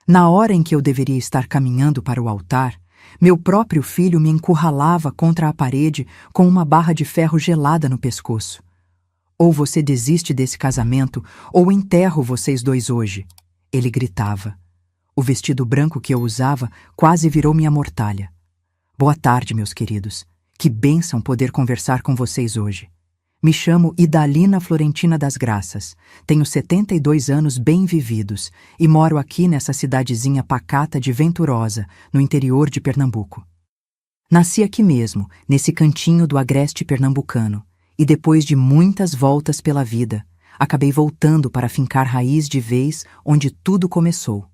Na hora em que eu deveria estar caminhando para o altar, meu próprio filho me encurralava contra a parede com uma barra de ferro gelada no pescoço. Ou você desiste desse casamento, ou enterro vocês dois hoje, ele gritava. O vestido branco que eu usava quase virou minha mortalha. Boa tarde, meus queridos. Que bênção poder conversar com vocês hoje. Me chamo Idalina Florentina das Graças. Tenho 72 anos bem vividos e moro aqui nessa cidadezinha pacata de Venturosa, no interior de Pernambuco. Nasci aqui mesmo, nesse cantinho do agreste pernambucano, e depois de muitas voltas pela vida, acabei voltando para fincar raiz de vez onde tudo começou.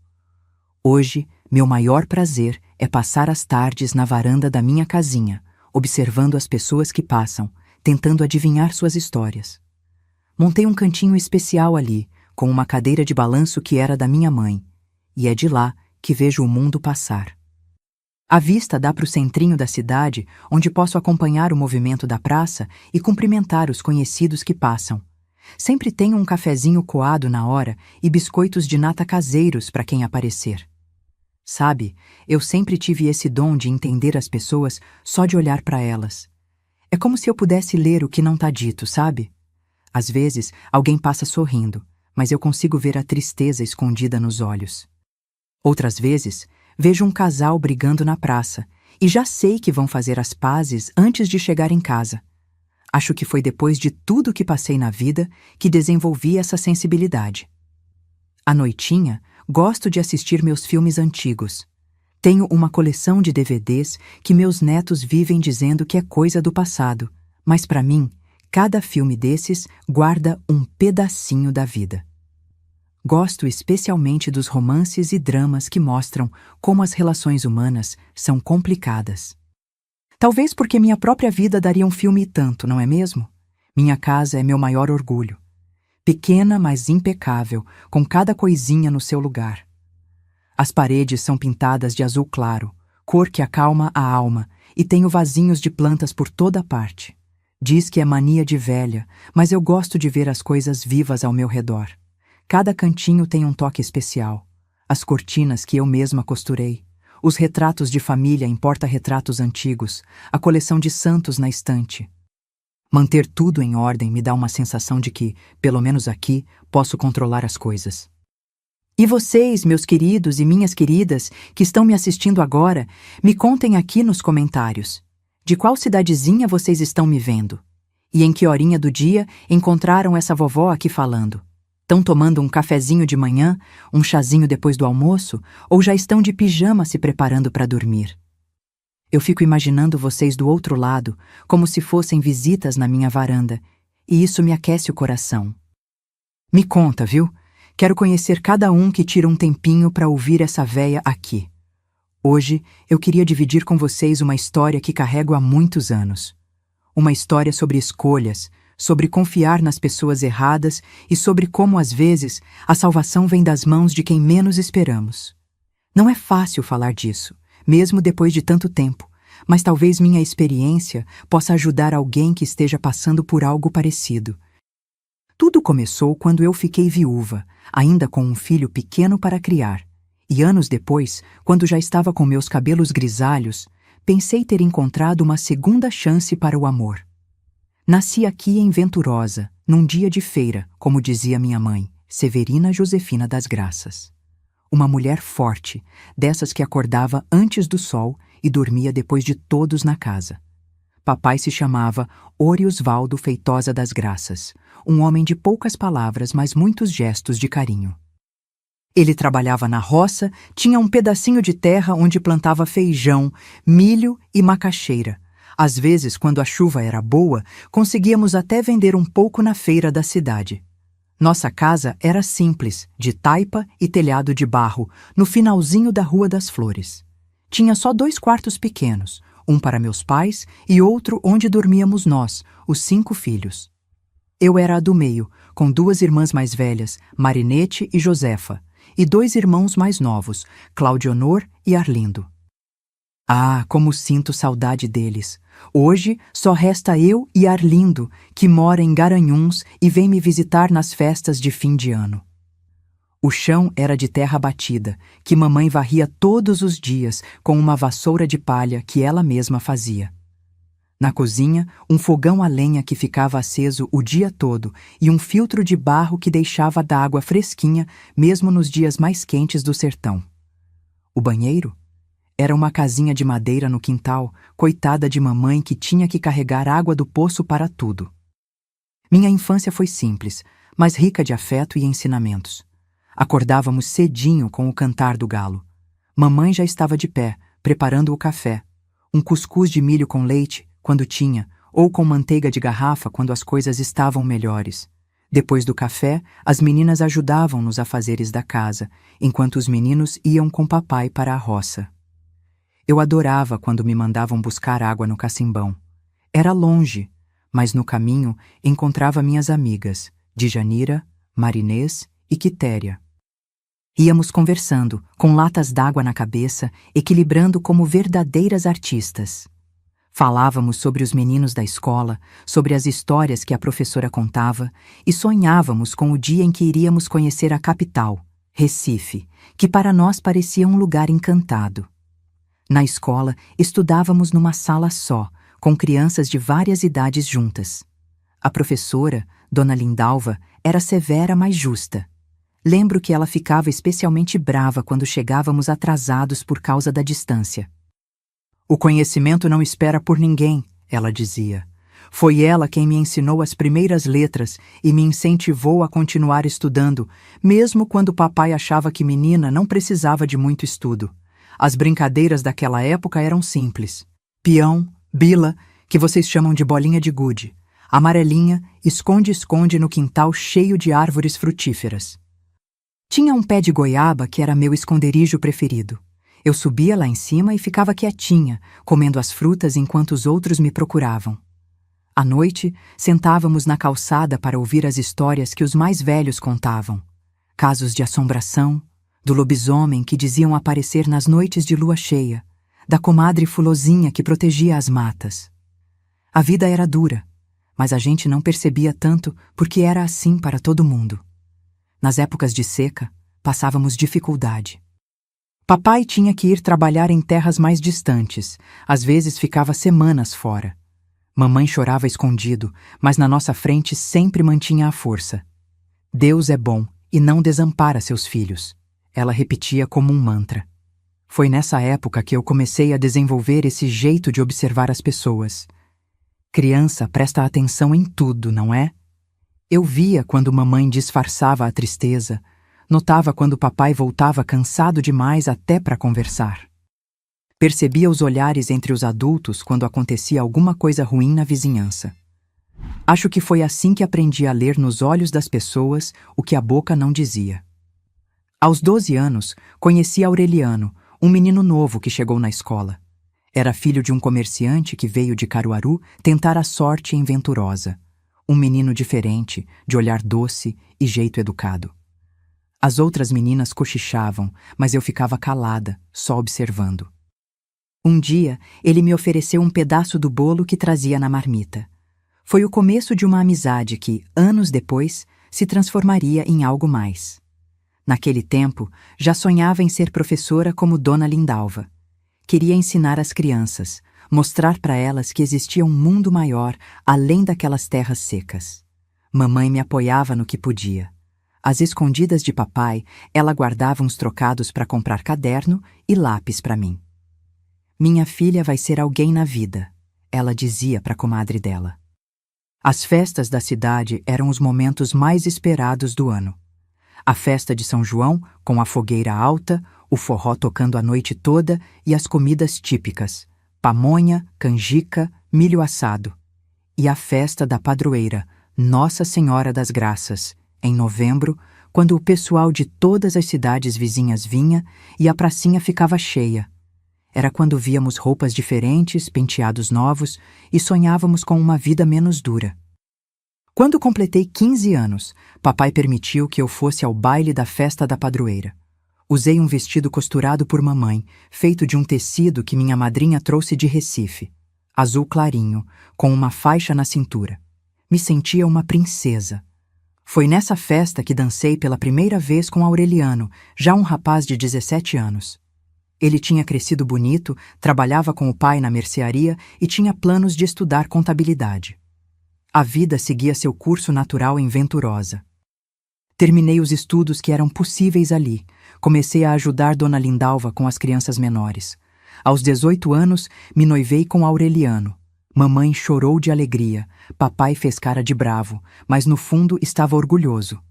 Hoje, meu maior prazer é passar as tardes na varanda da minha casinha, observando as pessoas que passam, tentando adivinhar suas histórias. Montei um cantinho especial ali, com uma cadeira de balanço que era da minha mãe, e é de lá que vejo o mundo passar. A vista dá para o centrinho da cidade, onde posso acompanhar o movimento da praça e cumprimentar os conhecidos que passam. Sempre tenho um cafezinho coado na hora e biscoitos de nata caseiros para quem aparecer. Sabe, eu sempre tive esse dom de entender as pessoas só de olhar para elas. É como se eu pudesse ler o que não está dito, sabe? Às vezes, alguém passa sorrindo, mas eu consigo ver a tristeza escondida nos olhos. Outras vezes, vejo um casal brigando na praça e já sei que vão fazer as pazes antes de chegar em casa. Acho que foi depois de tudo que passei na vida que desenvolvi essa sensibilidade. À noitinha, gosto de assistir meus filmes antigos. Tenho uma coleção de DVDs que meus netos vivem dizendo que é coisa do passado, mas para mim, cada filme desses guarda um pedacinho da vida. Gosto especialmente dos romances e dramas que mostram como as relações humanas são complicadas. Talvez porque minha própria vida daria um filme e tanto, não é mesmo? Minha casa é meu maior orgulho. Pequena, mas impecável, com cada coisinha no seu lugar. As paredes são pintadas de azul claro, cor que acalma a alma, e tenho vasinhos de plantas por toda parte. Diz que é mania de velha, mas eu gosto de ver as coisas vivas ao meu redor. Cada cantinho tem um toque especial. As cortinas que eu mesma costurei, os retratos de família em porta-retratos antigos, a coleção de santos na estante. Manter tudo em ordem me dá uma sensação de que, pelo menos aqui, posso controlar as coisas. E vocês, meus queridos e minhas queridas, que estão me assistindo agora, me contem aqui nos comentários. De qual cidadezinha vocês estão me vendo? E em que horinha do dia encontraram essa vovó aqui falando? Estão tomando um cafezinho de manhã, um chazinho depois do almoço, ou já estão de pijama se preparando para dormir? Eu fico imaginando vocês do outro lado, como se fossem visitas na minha varanda, e isso me aquece o coração. Me conta, viu? Quero conhecer cada um que tira um tempinho para ouvir essa véia aqui. Hoje, eu queria dividir com vocês uma história que carrego há muitos anos. Uma história sobre escolhas, sobre confiar nas pessoas erradas e sobre como, às vezes, a salvação vem das mãos de quem menos esperamos. Não é fácil falar disso, mesmo depois de tanto tempo, mas talvez minha experiência possa ajudar alguém que esteja passando por algo parecido. Tudo começou quando eu fiquei viúva, ainda com um filho pequeno para criar, e anos depois, quando já estava com meus cabelos grisalhos, pensei ter encontrado uma segunda chance para o amor. Nasci aqui em Venturosa, num dia de feira, como dizia minha mãe, Severina Josefina das Graças. Uma mulher forte, dessas que acordava antes do sol e dormia depois de todos na casa. Papai se chamava Oriosvaldo Feitosa das Graças, um homem de poucas palavras, mas muitos gestos de carinho. Ele trabalhava na roça, tinha um pedacinho de terra onde plantava feijão, milho e macaxeira. Às vezes, quando a chuva era boa, conseguíamos até vender um pouco na feira da cidade. Nossa casa era simples, de taipa e telhado de barro, no finalzinho da Rua das Flores. Tinha só 2 quartos pequenos, um para meus pais e outro onde dormíamos nós, os 5 filhos. Eu era a do meio, com 2 irmãs mais velhas, Marinete e Josefa, e 2 irmãos mais novos, Claudionor e Arlindo. Ah, como sinto saudade deles! Hoje só resta eu e Arlindo, que mora em Garanhuns e vem me visitar nas festas de fim de ano. O chão era de terra batida, que mamãe varria todos os dias com uma vassoura de palha que ela mesma fazia. Na cozinha, um fogão a lenha que ficava aceso o dia todo e um filtro de barro que deixava a água fresquinha mesmo nos dias mais quentes do sertão. O banheiro? Era uma casinha de madeira no quintal, coitada de mamãe que tinha que carregar água do poço para tudo. Minha infância foi simples, mas rica de afeto e ensinamentos. Acordávamos cedinho com o cantar do galo. Mamãe já estava de pé, preparando o café. Um cuscuz de milho com leite, quando tinha, ou com manteiga de garrafa quando as coisas estavam melhores. Depois do café, as meninas ajudavam nos afazeres da casa, enquanto os meninos iam com papai para a roça. Eu adorava quando me mandavam buscar água no cacimbão. Era longe, mas no caminho encontrava minhas amigas, Djanira, Marinês e Quitéria. Íamos conversando, com latas d'água na cabeça, equilibrando como verdadeiras artistas. Falávamos sobre os meninos da escola, sobre as histórias que a professora contava e sonhávamos com o dia em que iríamos conhecer a capital, Recife, que para nós parecia um lugar encantado. Na escola, estudávamos numa sala só, com crianças de várias idades juntas. A professora, Dona Lindalva, era severa, mas justa. Lembro que ela ficava especialmente brava quando chegávamos atrasados por causa da distância. O conhecimento não espera por ninguém, ela dizia. Foi ela quem me ensinou as primeiras letras e me incentivou a continuar estudando, mesmo quando papai achava que menina não precisava de muito estudo. As brincadeiras daquela época eram simples. Peão, bila, que vocês chamam de bolinha de gude. Amarelinha, esconde-esconde no quintal cheio de árvores frutíferas. Tinha um pé de goiaba que era meu esconderijo preferido. Eu subia lá em cima e ficava quietinha, comendo as frutas enquanto os outros me procuravam. À noite, sentávamos na calçada para ouvir as histórias que os mais velhos contavam. Casos de assombração, do lobisomem que diziam aparecer nas noites de lua cheia, da comadre Fulozinha que protegia as matas. A vida era dura, mas a gente não percebia tanto porque era assim para todo mundo. Nas épocas de seca, passávamos dificuldade. Papai tinha que ir trabalhar em terras mais distantes, às vezes ficava semanas fora. Mamãe chorava escondido, mas na nossa frente sempre mantinha a força. Deus é bom e não desampara seus filhos, ela repetia como um mantra. Foi nessa época que eu comecei a desenvolver esse jeito de observar as pessoas. Criança presta atenção em tudo, não é? Eu via quando mamãe disfarçava a tristeza, notava quando papai voltava cansado demais até para conversar. Percebia os olhares entre os adultos quando acontecia alguma coisa ruim na vizinhança. Acho que foi assim que aprendi a ler nos olhos das pessoas o que a boca não dizia. Aos 12 anos, conheci Aureliano, um menino novo que chegou na escola. Era filho de um comerciante que veio de Caruaru tentar a sorte em Venturosa. Um menino diferente, de olhar doce e jeito educado. As outras meninas cochichavam, mas eu ficava calada, só observando. Um dia, ele me ofereceu um pedaço do bolo que trazia na marmita. Foi o começo de uma amizade que, anos depois, se transformaria em algo mais. Naquele tempo, já sonhava em ser professora como Dona Lindalva. Queria ensinar as crianças, mostrar para elas que existia um mundo maior além daquelas terras secas. Mamãe me apoiava no que podia. Às escondidas de papai, ela guardava uns trocados para comprar caderno e lápis para mim. Minha filha vai ser alguém na vida, ela dizia para a comadre dela. As festas da cidade eram os momentos mais esperados do ano. A festa de São João, com a fogueira alta, o forró tocando a noite toda e as comidas típicas, pamonha, canjica, milho assado. E a festa da padroeira, Nossa Senhora das Graças, em novembro, quando o pessoal de todas as cidades vizinhas vinha e a pracinha ficava cheia. Era quando víamos roupas diferentes, penteados novos e sonhávamos com uma vida menos dura. Quando completei 15 anos, papai permitiu que eu fosse ao baile da festa da padroeira. Usei um vestido costurado por mamãe, feito de um tecido que minha madrinha trouxe de Recife, azul clarinho, com uma faixa na cintura. Me sentia uma princesa. Foi nessa festa que dancei pela primeira vez com Aureliano, já um rapaz de 17 anos. Ele tinha crescido bonito, trabalhava com o pai na mercearia e tinha planos de estudar contabilidade. A vida seguia seu curso natural em Venturosa. Terminei os estudos que eram possíveis ali. Comecei a ajudar Dona Lindalva com as crianças menores. Aos 18 anos, me noivei com Aureliano. Mamãe chorou de alegria, papai fez cara de bravo, mas no fundo estava orgulhoso.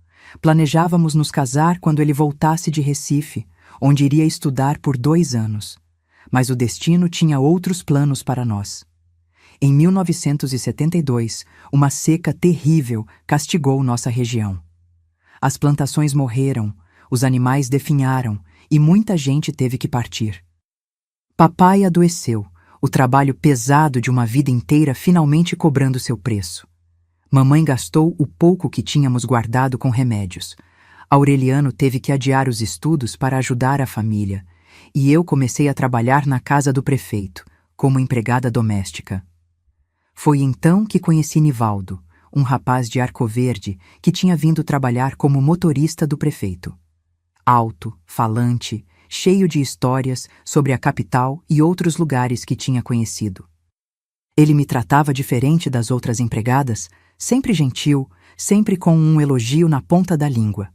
Planejávamos nos casar quando ele voltasse de Recife, onde iria estudar por 2 anos. Mas o destino tinha outros planos para nós. Em 1972, uma seca terrível castigou nossa região. As plantações morreram, os animais definharam e muita gente teve que partir. Papai adoeceu, o trabalho pesado de uma vida inteira finalmente cobrando seu preço. Mamãe gastou o pouco que tínhamos guardado com remédios. Aureliano teve que adiar os estudos para ajudar a família, e eu comecei a trabalhar na casa do prefeito, como empregada doméstica. Foi então que conheci Nivaldo, um rapaz de Arco Verde que tinha vindo trabalhar como motorista do prefeito. Alto, falante, cheio de histórias sobre a capital e outros lugares que tinha conhecido. Ele me tratava diferente das outras empregadas, sempre gentil, sempre com um elogio na ponta da língua.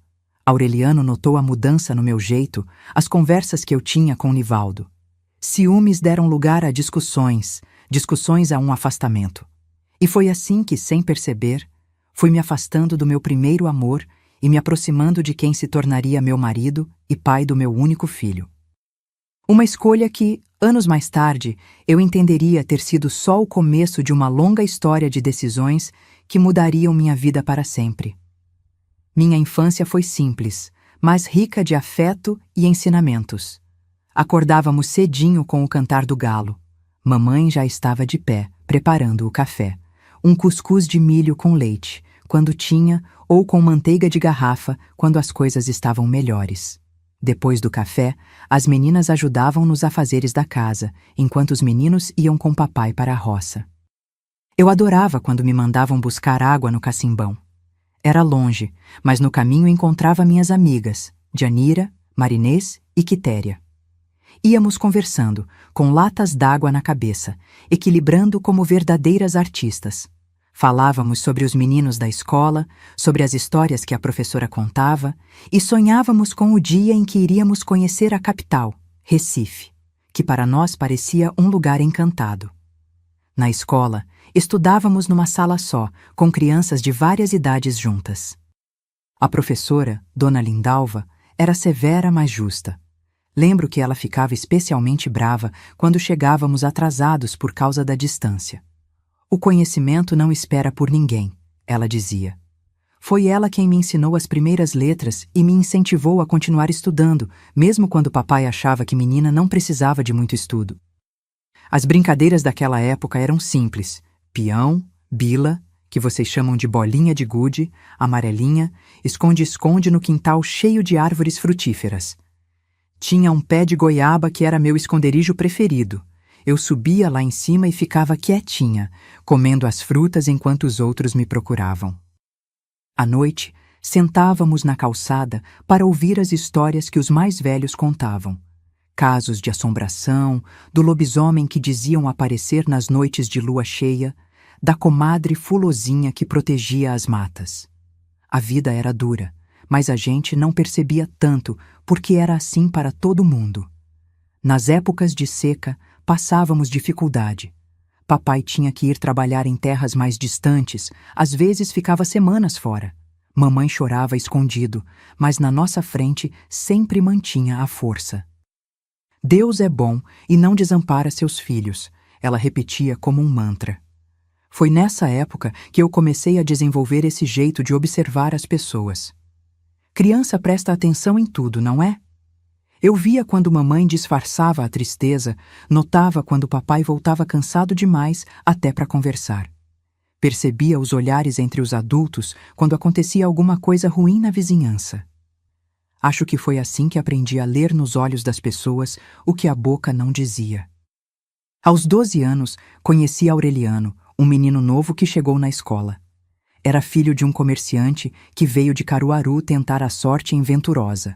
Aureliano notou a mudança no meu jeito, as conversas que eu tinha com Nivaldo. Ciúmes deram lugar a discussões a um afastamento. E foi assim que, sem perceber, fui me afastando do meu primeiro amor e me aproximando de quem se tornaria meu marido e pai do meu único filho. Uma escolha que, anos mais tarde, eu entenderia ter sido só o começo de uma longa história de decisões que mudariam minha vida para sempre. Minha infância foi simples, mas rica de afeto e ensinamentos. Acordávamos cedinho com o cantar do galo. Mamãe já estava de pé, preparando o café. Um cuscuz de milho com leite, quando tinha, ou com manteiga de garrafa, quando as coisas estavam melhores. Depois do café, as meninas ajudavam nos afazeres da casa, enquanto os meninos iam com papai para a roça. Eu adorava quando me mandavam buscar água no cacimbão. Era longe, mas no caminho encontrava minhas amigas, Janira, Marinês e Quitéria. Íamos conversando, com latas d'água na cabeça, equilibrando como verdadeiras artistas. Falávamos sobre os meninos da escola, sobre as histórias que a professora contava, e sonhávamos com o dia em que iríamos conhecer a capital, Recife, que para nós parecia um lugar encantado. Na escola, estudávamos numa sala só, com crianças de várias idades juntas. A professora, Dona Lindalva, era severa, mas justa. Lembro que ela ficava especialmente brava quando chegávamos atrasados por causa da distância. O conhecimento não espera por ninguém, ela dizia. Foi ela quem me ensinou as primeiras letras e me incentivou a continuar estudando, mesmo quando papai achava que menina não precisava de muito estudo. As brincadeiras daquela época eram simples: peão, bila, que vocês chamam de bolinha de gude, amarelinha, esconde-esconde no quintal cheio de árvores frutíferas. Tinha um pé de goiaba que era meu esconderijo preferido. Eu subia lá em cima e ficava quietinha, comendo as frutas enquanto os outros me procuravam. À noite, sentávamos na calçada para ouvir as histórias que os mais velhos contavam. Casos de assombração, do lobisomem que diziam aparecer nas noites de lua cheia, da comadre fulozinha que protegia as matas. A vida era dura, mas a gente não percebia tanto porque era assim para todo mundo. Nas épocas de seca, passávamos dificuldade. Papai tinha que ir trabalhar em terras mais distantes, às vezes ficava semanas fora. Mamãe chorava escondido, mas na nossa frente sempre mantinha a força. Deus é bom e não desampara seus filhos, ela repetia como um mantra. Foi nessa época que eu comecei a desenvolver esse jeito de observar as pessoas. Criança presta atenção em tudo, não é? Eu via quando mamãe disfarçava a tristeza, notava quando papai voltava cansado demais até para conversar. Percebia os olhares entre os adultos quando acontecia alguma coisa ruim na vizinhança. Acho que foi assim que aprendi a ler nos olhos das pessoas o que a boca não dizia. Aos 12 anos, conheci Aureliano, um menino novo que chegou na escola. era filho de um comerciante que veio de Caruaru tentar a sorte em Venturosa.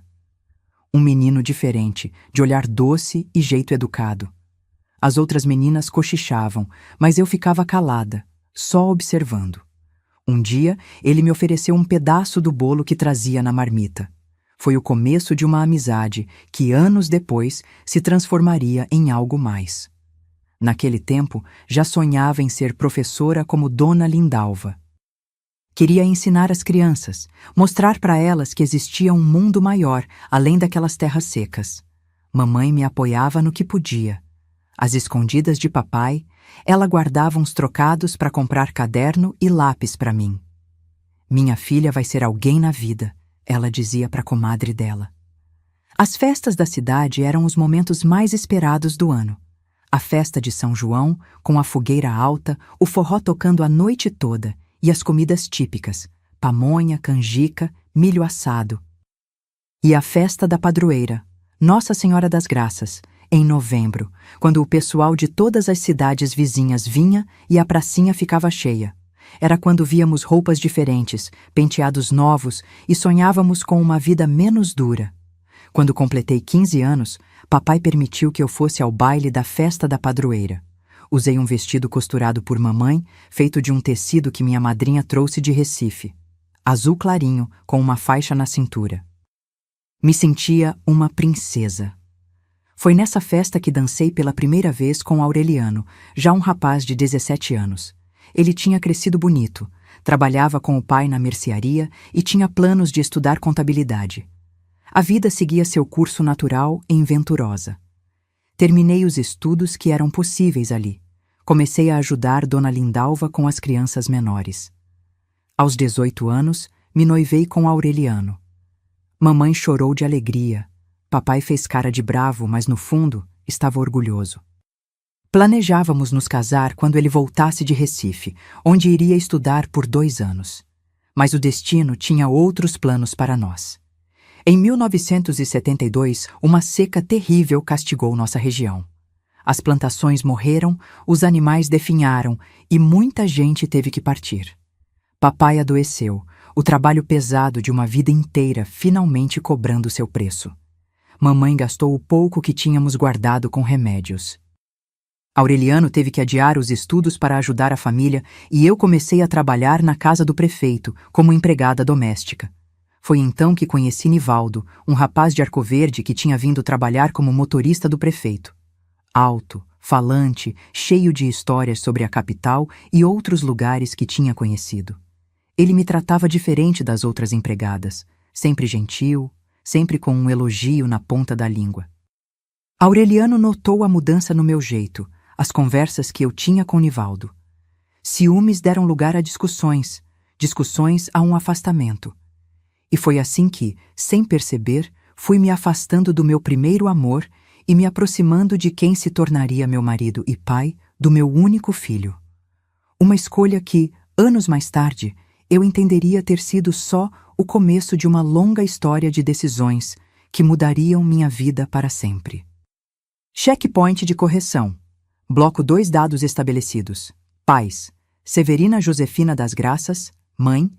Um menino diferente, de olhar doce e jeito educado. As outras meninas cochichavam, mas eu ficava calada, só observando. Um dia, ele me ofereceu um pedaço do bolo que trazia na marmita. Foi o começo de uma amizade que, anos depois, se transformaria em algo mais. Naquele tempo, já sonhava em ser professora como Dona Lindalva. Queria ensinar as crianças, mostrar para elas que existia um mundo maior, além daquelas terras secas. Mamãe me apoiava no que podia. Às escondidas de papai, ela guardava uns trocados para comprar caderno e lápis para mim. Minha filha vai ser alguém na vida, ela dizia para a comadre dela. As festas da cidade eram os momentos mais esperados do ano. A festa de São João, com a fogueira alta, o forró tocando a noite toda, e as comidas típicas, pamonha, canjica, milho assado. E a festa da padroeira, Nossa Senhora das Graças, em novembro, quando o pessoal de todas as cidades vizinhas vinha e a pracinha ficava cheia. Era quando víamos roupas diferentes, penteados novos e sonhávamos com uma vida menos dura. Quando completei 15 anos, papai permitiu que eu fosse ao baile da festa da padroeira. Usei um vestido costurado por mamãe, feito de um tecido que minha madrinha trouxe de Recife. Azul clarinho, com uma faixa na cintura. Me sentia uma princesa. Foi nessa festa que dancei pela primeira vez com Aureliano, já um rapaz de 17 anos. Ele tinha crescido bonito, trabalhava com o pai na mercearia e tinha planos de estudar contabilidade. A vida seguia seu curso natural em Venturosa. Terminei os estudos que eram possíveis ali. Comecei a ajudar Dona Lindalva com as crianças menores. Aos 18 anos, me noivei com Aureliano. Mamãe chorou de alegria. Papai fez cara de bravo, mas no fundo estava orgulhoso. Planejávamos nos casar quando ele voltasse de Recife, onde iria estudar por 2 anos. Mas o destino tinha outros planos para nós. Em 1972, uma seca terrível castigou nossa região. As plantações morreram, os animais definharam e muita gente teve que partir. Papai adoeceu, o trabalho pesado de uma vida inteira finalmente cobrando seu preço. Mamãe gastou o pouco que tínhamos guardado com remédios. Aureliano teve que adiar os estudos para ajudar a família e eu comecei a trabalhar na casa do prefeito, como empregada doméstica. Foi então que conheci Nivaldo, um rapaz de Arco Verde que tinha vindo trabalhar como motorista do prefeito. Alto, falante, cheio de histórias sobre a capital e outros lugares que tinha conhecido. Ele me tratava diferente das outras empregadas, sempre gentil, sempre com um elogio na ponta da língua. Aureliano notou a mudança no meu jeito, as conversas que eu tinha com Nivaldo. Ciúmes deram lugar a discussões a um afastamento. E foi assim que, sem perceber, fui me afastando do meu primeiro amor e me aproximando de quem se tornaria meu marido e pai do meu único filho. Uma escolha que, anos mais tarde, eu entenderia ter sido só o começo de uma longa história de decisões que mudariam minha vida para sempre. Checkpoint de correção. Bloco 2 dados estabelecidos. Pais: Severina Josefina das Graças, mãe;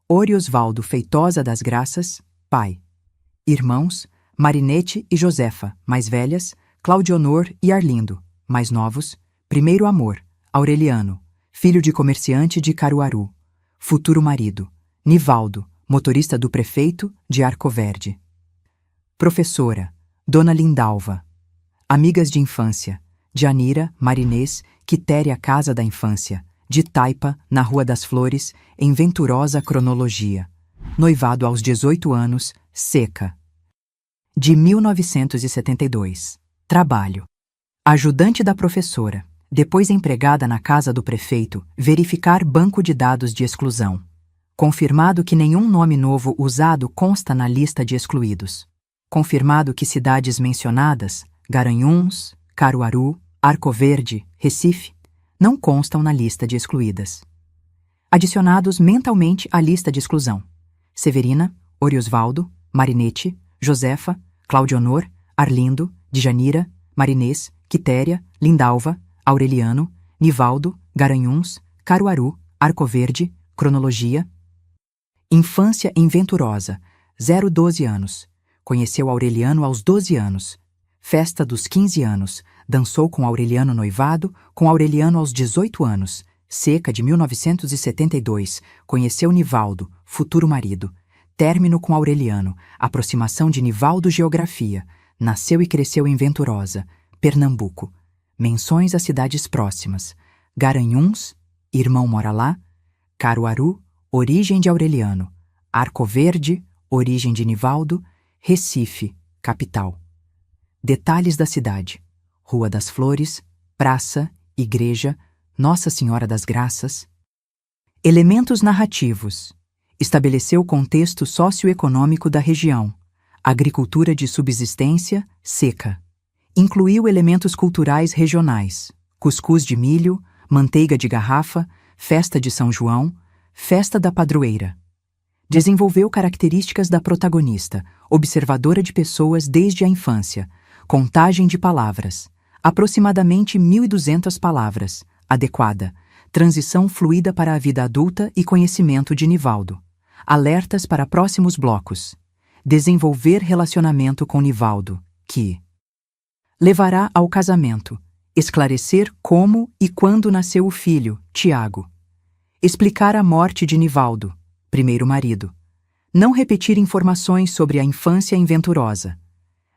Oriosvaldo Feitosa das Graças, pai. Irmãos: Marinete e Josefa, mais velhas; Claudionor e Arlindo, mais novos; primeiro amor: Aureliano, filho de comerciante de Caruaru; futuro marido: Nivaldo, motorista do prefeito de Arco Verde. Professora: Dona Lindalva. Amigas de infância: Janira, Marinês, Quitéria Casa da Infância, de Taipa, na Rua das Flores, em Venturosa Cronologia. Noivado aos 18 anos, Seca. De 1972. Trabalho: ajudante da professora, depois empregada na casa do prefeito, verificar banco de dados de exclusão. Confirmado que nenhum nome novo usado consta na lista de excluídos. Confirmado que cidades mencionadas, Garanhuns, Caruaru, Arco Verde, Recife, não constam na lista de excluídas. Adicionados mentalmente à lista de exclusão: Severina, Oriosvaldo, Marinete, Josefa, Claudionor, Arlindo, Djanira, Marinês, Quitéria, Lindalva, Aureliano, Nivaldo, Garanhuns, Caruaru, Arco Verde, Cronologia: infância em Venturosa, 0-12 anos. Conheceu Aureliano aos 12 anos. Festa dos 15 anos. Dançou com Aureliano noivado, com Aureliano aos 18 anos. Seca de 1972. Conheceu Nivaldo, futuro marido. Término com Aureliano. Aproximação de Nivaldo Geografia. Nasceu e cresceu em Venturosa, Pernambuco. Menções a cidades próximas: Garanhuns, irmão mora lá. Caruaru, origem de Aureliano. Arco Verde, origem de Nivaldo. Recife, capital. Detalhes da cidade: Rua das Flores, Praça, Igreja, Nossa Senhora das Graças. Elementos narrativos: estabeleceu o contexto socioeconômico da região. Agricultura de subsistência, seca. Incluiu elementos culturais regionais: cuscuz de milho, manteiga de garrafa, festa de São João, festa da padroeira. Desenvolveu características da protagonista, observadora de pessoas desde a infância. Contagem de palavras: aproximadamente 1.200 palavras. Adequada. Transição fluida para a vida adulta e conhecimento de Nivaldo. Alertas para próximos blocos. Desenvolver relacionamento com Nivaldo, que levará ao casamento. Esclarecer como e quando nasceu o filho, Tiago. Explicar a morte de Nivaldo, primeiro marido. Não repetir informações sobre a infância em Venturosa.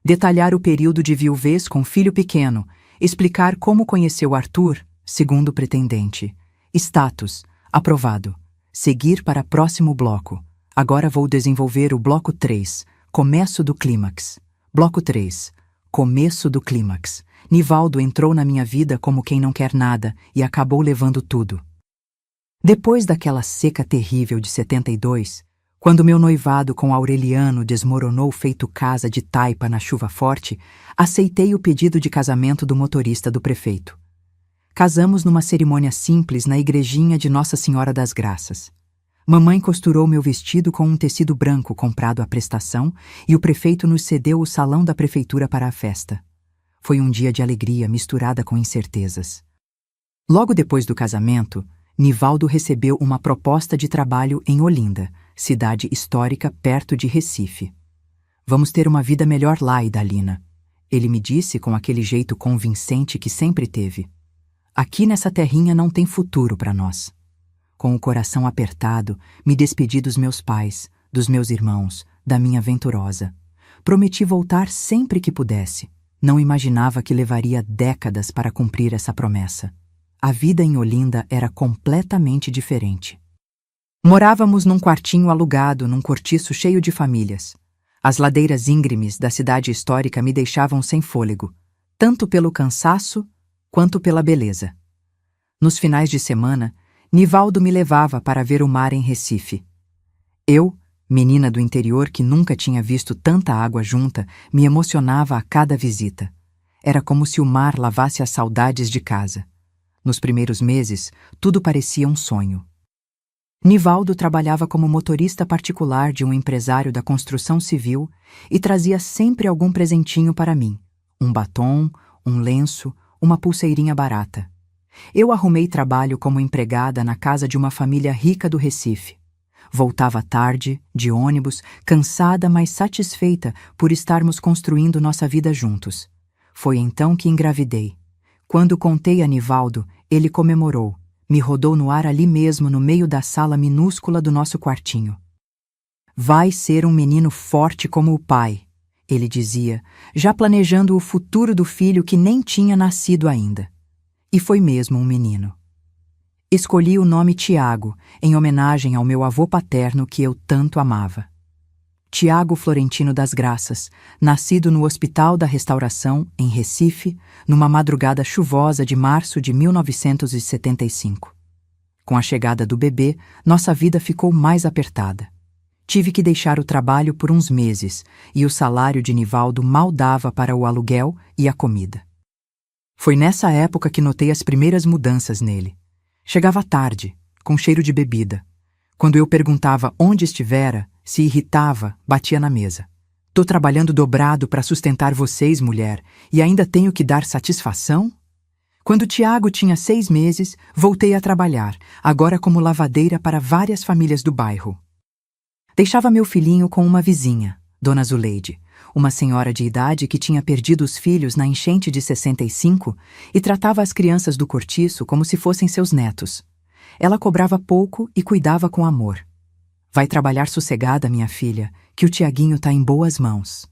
Detalhar o período de viuvez com filho pequeno. Explicar como conheceu Arthur, segundo pretendente. Status: aprovado. Seguir para próximo bloco. Agora vou desenvolver o bloco 3, começo do clímax. Bloco 3, começo do clímax. Nivaldo entrou na minha vida como quem não quer nada e acabou levando tudo. Depois daquela seca terrível de 72, quando meu noivado com Aureliano desmoronou feito casa de taipa na chuva forte, aceitei o pedido de casamento do motorista do prefeito. Casamos numa cerimônia simples na igrejinha de Nossa Senhora das Graças. Mamãe costurou meu vestido com um tecido branco comprado à prestação e o prefeito nos cedeu o salão da prefeitura para a festa. Foi um dia de alegria misturada com incertezas. Logo depois do casamento, Nivaldo recebeu uma proposta de trabalho em Olinda, cidade histórica perto de Recife. Vamos ter uma vida melhor lá, Idalina, ele me disse com aquele jeito convincente que sempre teve. Aqui nessa terrinha não tem futuro para nós. Com o coração apertado, me despedi dos meus pais, dos meus irmãos, da minha Venturosa. Prometi voltar sempre que pudesse. Não imaginava que levaria décadas para cumprir essa promessa. A vida em Olinda era completamente diferente. Morávamos num quartinho alugado num cortiço cheio de famílias. As ladeiras íngremes da cidade histórica me deixavam sem fôlego, tanto pelo cansaço quanto pela beleza. Nos finais de semana, Nivaldo me levava para ver o mar em Recife. Eu, menina do interior que nunca tinha visto tanta água junta, me emocionava a cada visita. Era como se o mar lavasse as saudades de casa. Nos primeiros meses, tudo parecia um sonho. Nivaldo trabalhava como motorista particular de um empresário da construção civil e trazia sempre algum presentinho para mim. Um batom, um lenço, uma pulseirinha barata. Eu arrumei trabalho como empregada na casa de uma família rica do Recife. Voltava tarde, de ônibus, cansada, mas satisfeita por estarmos construindo nossa vida juntos. Foi então que engravidei. Quando contei a Nivaldo, ele comemorou. Me rodou no ar ali mesmo, no meio da sala minúscula do nosso quartinho. Vai ser um menino forte como o pai, ele dizia, já planejando o futuro do filho que nem tinha nascido ainda. E foi mesmo um menino. Escolhi o nome Tiago, em homenagem ao meu avô paterno que eu tanto amava. Tiago Florentino das Graças, nascido no Hospital da Restauração, em Recife, numa madrugada chuvosa de março de 1975. Com a chegada do bebê, nossa vida ficou mais apertada. Tive que deixar o trabalho por uns meses e o salário de Nivaldo mal dava para o aluguel e a comida. Foi nessa época que notei as primeiras mudanças nele. Chegava tarde, com cheiro de bebida. Quando eu perguntava onde estivera, se irritava, batia na mesa. Tô trabalhando dobrado para sustentar vocês, mulher, e ainda tenho que dar satisfação? Quando Tiago tinha 6 meses, voltei a trabalhar, agora como lavadeira para várias famílias do bairro. Deixava meu filhinho com uma vizinha, Dona Zuleide, uma senhora de idade que tinha perdido os filhos na enchente de 65 e tratava as crianças do cortiço como se fossem seus netos. Ela cobrava pouco e cuidava com amor. Vai trabalhar sossegada, minha filha, que o Tiaguinho tá em boas mãos.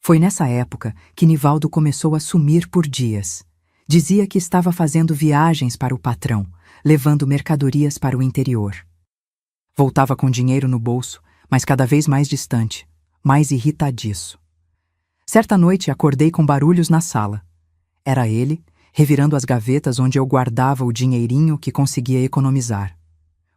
Foi nessa época que Nivaldo começou a sumir por dias. Dizia que estava fazendo viagens para o patrão, levando mercadorias para o interior. Voltava com dinheiro no bolso, mas cada vez mais distante, mais irritadiço. Certa noite acordei com barulhos na sala. Era ele, revirando as gavetas onde eu guardava o dinheirinho que conseguia economizar.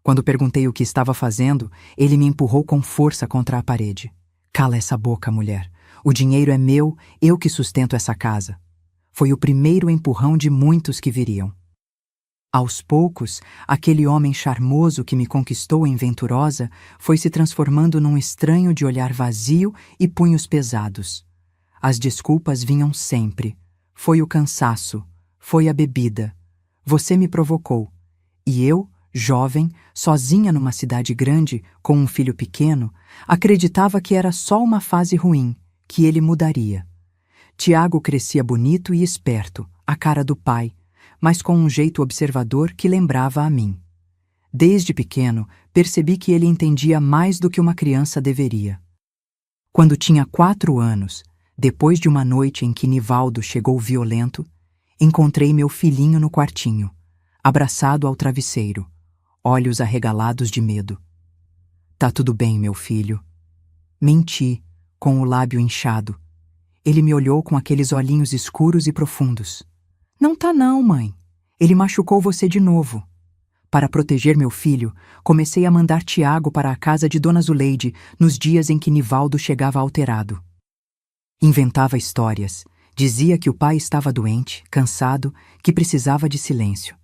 Quando perguntei o que estava fazendo, ele me empurrou com força contra a parede. Cala essa boca, mulher. O dinheiro é meu, eu que sustento essa casa. Foi o primeiro empurrão de muitos que viriam. Aos poucos, aquele homem charmoso que me conquistou em Venturosa foi se transformando num estranho de olhar vazio e punhos pesados. As desculpas vinham sempre. Foi o cansaço, foi a bebida. Você me provocou. E eu, jovem, sozinha numa cidade grande, com um filho pequeno, acreditava que era só uma fase ruim, que ele mudaria. Tiago crescia bonito e esperto, a cara do pai, mas com um jeito observador que lembrava a mim. Desde pequeno, percebi que ele entendia mais do que uma criança deveria. Quando tinha 4 anos, depois de uma noite em que Nivaldo chegou violento, encontrei meu filhinho no quartinho, abraçado ao travesseiro, olhos arregalados de medo. Tá tudo bem, meu filho. Menti, com o lábio inchado. Ele me olhou com aqueles olhinhos escuros e profundos. Não tá não, mãe. Ele machucou você de novo. Para proteger meu filho, comecei a mandar Tiago para a casa de Dona Zuleide nos dias em que Nivaldo chegava alterado. Inventava histórias. Dizia que o pai estava doente, cansado, que precisava de silêncio.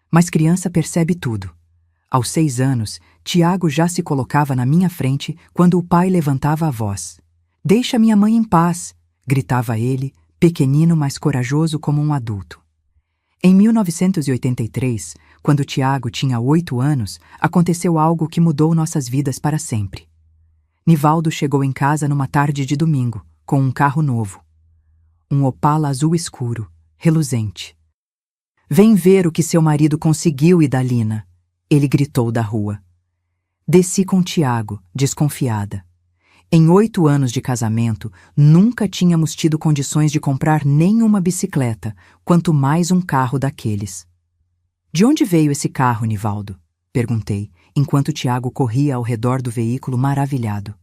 Mas criança percebe tudo. Aos 6 anos, Tiago já se colocava na minha frente quando o pai levantava a voz. Deixa minha mãe em paz, gritava ele, pequenino mas corajoso como um adulto. Em 1983, quando Tiago tinha 8 anos, aconteceu algo que mudou nossas vidas para sempre. Nivaldo chegou em casa numa tarde de domingo, com um carro novo. Um Opala azul escuro, reluzente. Vem ver o que seu marido conseguiu, Idalina, ele gritou da rua. Desci com Tiago, desconfiada. Em 8 anos de casamento, nunca tínhamos tido condições de comprar nem uma bicicleta, quanto mais um carro daqueles. De onde veio esse carro, Nivaldo? Perguntei, enquanto Tiago corria ao redor do veículo maravilhado.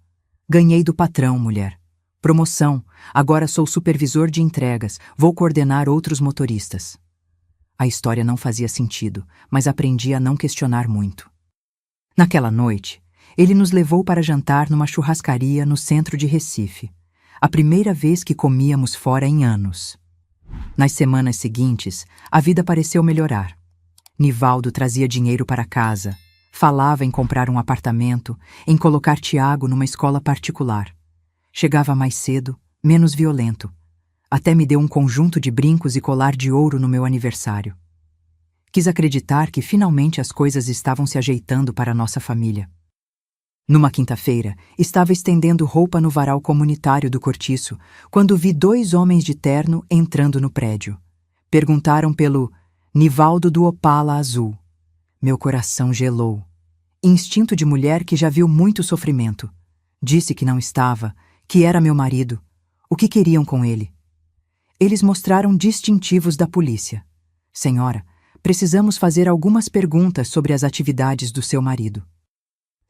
Ganhei do patrão, mulher. Promoção, agora sou supervisor de entregas, vou coordenar outros motoristas. A história não fazia sentido, mas aprendi a não questionar muito. Naquela noite, ele nos levou para jantar numa churrascaria no centro de Recife, a primeira vez que comíamos fora em anos. Nas semanas seguintes, a vida pareceu melhorar. Nivaldo trazia dinheiro para casa, falava em comprar um apartamento, em colocar Tiago numa escola particular. Chegava mais cedo, menos violento. Até me deu um conjunto de brincos e colar de ouro no meu aniversário. Quis acreditar que finalmente as coisas estavam se ajeitando para a nossa família. Numa quinta-feira, estava estendendo roupa no varal comunitário do cortiço, quando vi 2 homens de terno entrando no prédio. Perguntaram pelo Nivaldo do Opala azul. Meu coração gelou. Instinto de mulher que já viu muito sofrimento. Disse que não estava, que era meu marido. O que queriam com ele? Eles mostraram distintivos da polícia. Senhora, precisamos fazer algumas perguntas sobre as atividades do seu marido.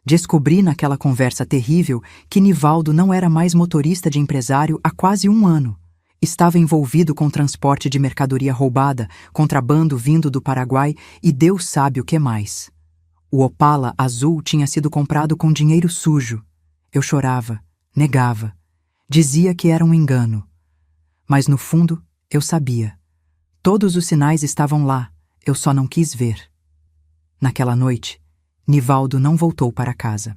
Descobri naquela conversa terrível que Nivaldo não era mais motorista de empresário há quase 1 ano. Estava envolvido com transporte de mercadoria roubada, contrabando vindo do Paraguai e Deus sabe o que mais. O Opala azul tinha sido comprado com dinheiro sujo. Eu chorava, negava. Dizia que era um engano. Mas no fundo, eu sabia. Todos os sinais estavam lá, eu só não quis ver. Naquela noite, Nivaldo não voltou para casa.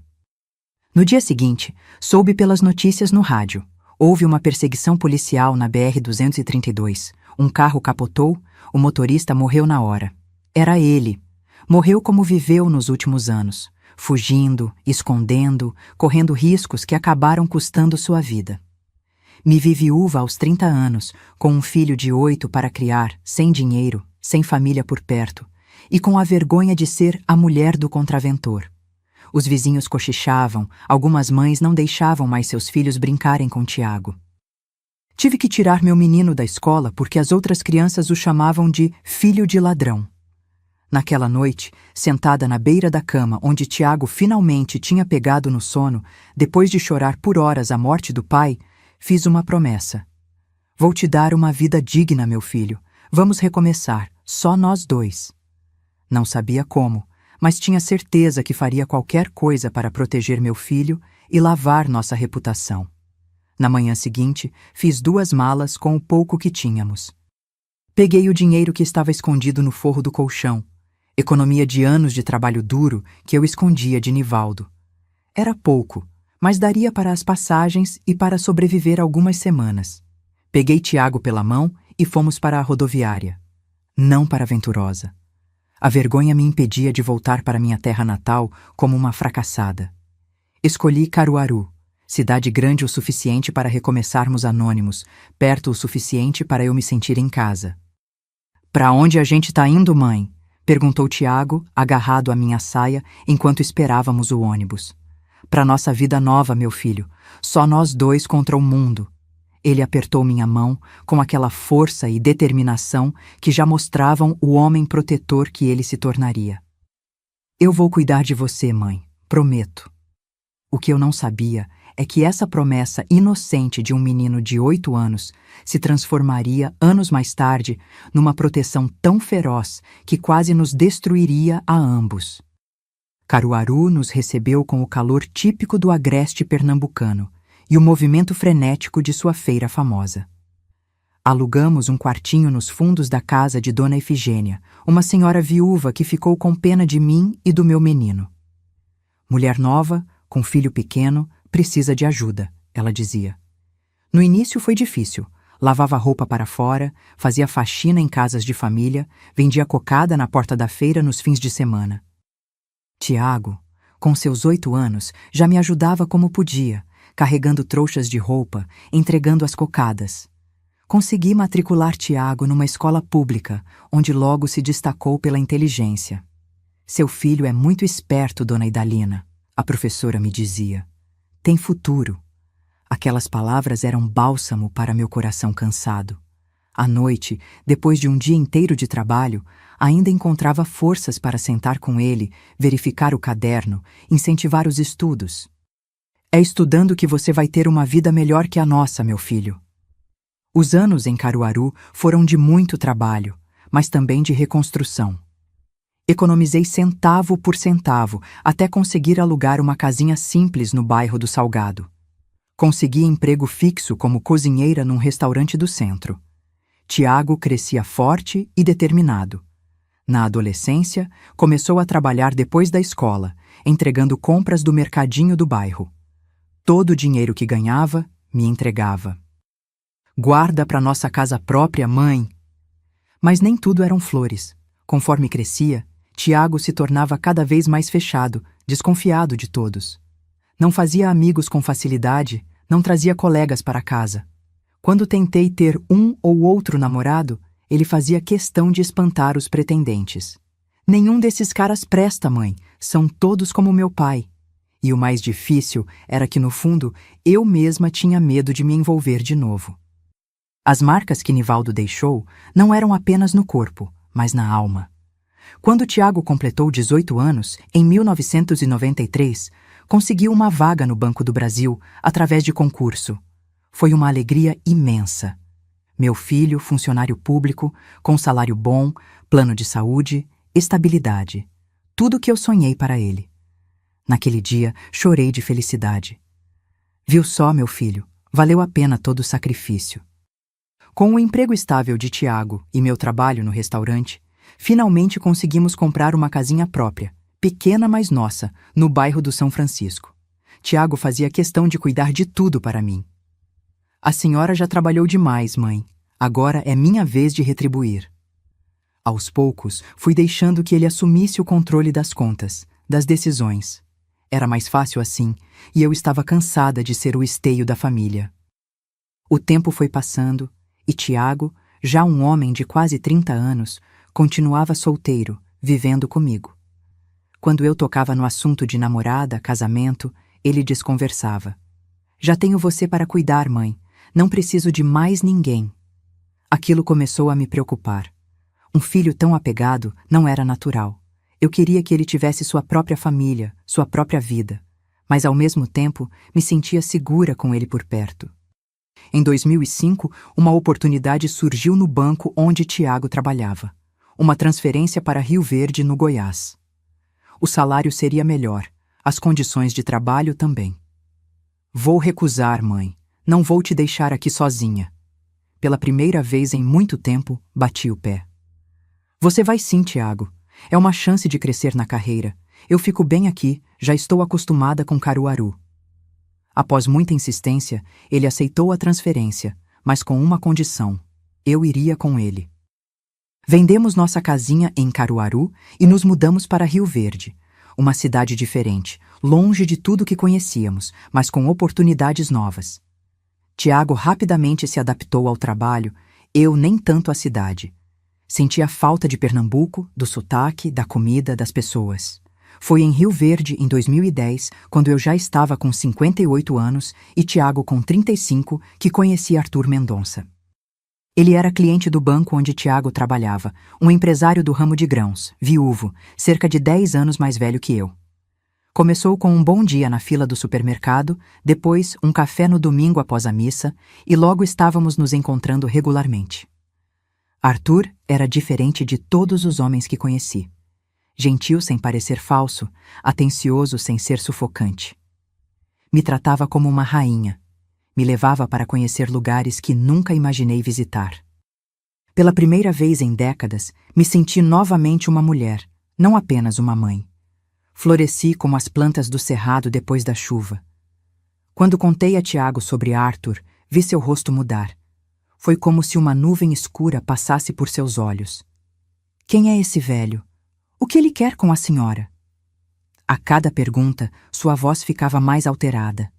No dia seguinte, soube pelas notícias no rádio. Houve uma perseguição policial na BR-232. Um carro capotou, o motorista morreu na hora. Era ele. Morreu como viveu nos últimos anos, fugindo, escondendo, correndo riscos que acabaram custando sua vida. Me vi viúva aos 30 anos, com um filho de 8 para criar, sem dinheiro, sem família por perto, e com a vergonha de ser a mulher do contraventor. Os vizinhos cochichavam, algumas mães não deixavam mais seus filhos brincarem com Tiago. Tive que tirar meu menino da escola porque as outras crianças o chamavam de filho de ladrão. Naquela noite, sentada na beira da cama onde Tiago finalmente tinha pegado no sono, depois de chorar por horas a morte do pai, fiz uma promessa. Vou te dar uma vida digna, meu filho. Vamos recomeçar, só nós dois. Não sabia como, mas tinha certeza que faria qualquer coisa para proteger meu filho e lavar nossa reputação. Na manhã seguinte, fiz 2 malas com o pouco que tínhamos. Peguei o dinheiro que estava escondido no forro do colchão, economia de anos de trabalho duro que eu escondia de Nivaldo. Era pouco, mas daria para as passagens e para sobreviver algumas semanas. Peguei Tiago pela mão e fomos para a rodoviária. Não para Venturosa. A vergonha me impedia de voltar para minha terra natal como uma fracassada. Escolhi Caruaru, cidade grande o suficiente para recomeçarmos anônimos, perto o suficiente para eu me sentir em casa. "Para onde a gente tá indo, mãe?" perguntou Tiago, agarrado à minha saia, enquanto esperávamos o ônibus. "Para nossa vida nova, meu filho. Só nós dois contra o mundo." Ele apertou minha mão com aquela força e determinação que já mostravam o homem protetor que ele se tornaria. "Eu vou cuidar de você, mãe, prometo." O que eu não sabia é que essa promessa inocente de um menino de 8 anos se transformaria, anos mais tarde, numa proteção tão feroz que quase nos destruiria a ambos. Caruaru nos recebeu com o calor típico do agreste pernambucano e o movimento frenético de sua feira famosa. Alugamos um quartinho nos fundos da casa de Dona Efigênia, uma senhora viúva que ficou com pena de mim e do meu menino. "Mulher nova, com filho pequeno, precisa de ajuda", ela dizia. No início foi difícil. Lavava roupa para fora, fazia faxina em casas de família, vendia cocada na porta da feira nos fins de semana. Tiago, com seus 8 anos, já me ajudava como podia, carregando trouxas de roupa, entregando as cocadas. Consegui matricular Tiago numa escola pública, onde logo se destacou pela inteligência. "Seu filho é muito esperto, Dona Idalina", a professora me dizia. "Tem futuro." Aquelas palavras eram bálsamo para meu coração cansado. À noite, depois de um dia inteiro de trabalho, ainda encontrava forças para sentar com ele, verificar o caderno, incentivar os estudos. "É estudando que você vai ter uma vida melhor que a nossa, meu filho." Os anos em Caruaru foram de muito trabalho, mas também de reconstrução. Economizei centavo por centavo até conseguir alugar uma casinha simples no bairro do Salgado. Consegui emprego fixo como cozinheira num restaurante do centro. Tiago crescia forte e determinado. Na adolescência, começou a trabalhar depois da escola, entregando compras do mercadinho do bairro. Todo o dinheiro que ganhava, me entregava. "Guarda para nossa casa própria, mãe." Mas nem tudo eram flores. Conforme crescia, Tiago se tornava cada vez mais fechado, desconfiado de todos. Não fazia amigos com facilidade, não trazia colegas para casa. Quando tentei ter um ou outro namorado, ele fazia questão de espantar os pretendentes. "Nenhum desses caras presta, mãe. São todos como meu pai." E o mais difícil era que, no fundo, eu mesma tinha medo de me envolver de novo. As marcas que Nivaldo deixou não eram apenas no corpo, mas na alma. Quando Tiago completou 18 anos, em 1993, conseguiu uma vaga no Banco do Brasil através de concurso. Foi uma alegria imensa. Meu filho, funcionário público, com salário bom, plano de saúde, estabilidade. Tudo o que eu sonhei para ele. Naquele dia, chorei de felicidade. "Viu só, meu filho, valeu a pena todo o sacrifício." Com o emprego estável de Tiago e meu trabalho no restaurante, finalmente conseguimos comprar uma casinha própria, pequena mas nossa, no bairro do São Francisco. Tiago fazia questão de cuidar de tudo para mim. A senhora já trabalhou demais, mãe. Agora é minha vez de retribuir. Aos poucos, fui deixando que ele assumisse o controle das contas, das decisões. Era mais fácil assim, e eu estava cansada de ser o esteio da família. O tempo foi passando, e Tiago, já um homem de quase 30 anos, continuava solteiro, vivendo comigo. Quando eu tocava no assunto de namorada, casamento, ele desconversava. Já tenho você para cuidar, mãe. Não preciso de mais ninguém. Aquilo começou a me preocupar. Um filho tão apegado não era natural. Eu queria que ele tivesse sua própria família, sua própria vida, mas ao mesmo tempo me sentia segura com ele por perto. Em 2005, uma oportunidade surgiu no banco onde Tiago trabalhava. Uma transferência para Rio Verde, no Goiás. O salário seria melhor, as condições de trabalho também. Vou recusar, mãe. Não vou te deixar aqui sozinha. Pela primeira vez em muito tempo, bati o pé. Você vai sim, Tiago. É uma chance de crescer na carreira. Eu fico bem aqui, já estou acostumada com Caruaru. Após muita insistência, ele aceitou a transferência, mas com uma condição. Eu iria com ele. Vendemos nossa casinha em Caruaru e nos mudamos para Rio Verde, uma cidade diferente, longe de tudo que conhecíamos, mas com oportunidades novas. Tiago rapidamente se adaptou ao trabalho, eu nem tanto à cidade. Sentia falta de Pernambuco, do sotaque, da comida, das pessoas. Foi em Rio Verde, em 2010, quando eu já estava com 58 anos e Tiago com 35, que conheci Arthur Mendonça. Ele era cliente do banco onde Tiago trabalhava, um empresário do ramo de grãos, viúvo, cerca de 10 anos mais velho que eu. Começou com um bom dia na fila do supermercado, depois um café no domingo após a missa, e logo estávamos nos encontrando regularmente. Arthur era diferente de todos os homens que conheci. Gentil sem parecer falso, atencioso sem ser sufocante. Me tratava como uma rainha. Me levava para conhecer lugares que nunca imaginei visitar. Pela primeira vez em décadas, me senti novamente uma mulher, não apenas uma mãe. Floresci como as plantas do cerrado depois da chuva. Quando contei a Tiago sobre Arthur, vi seu rosto mudar. Foi como se uma nuvem escura passasse por seus olhos. Quem é esse velho? O que ele quer com a senhora? A cada pergunta, sua voz ficava mais alterada.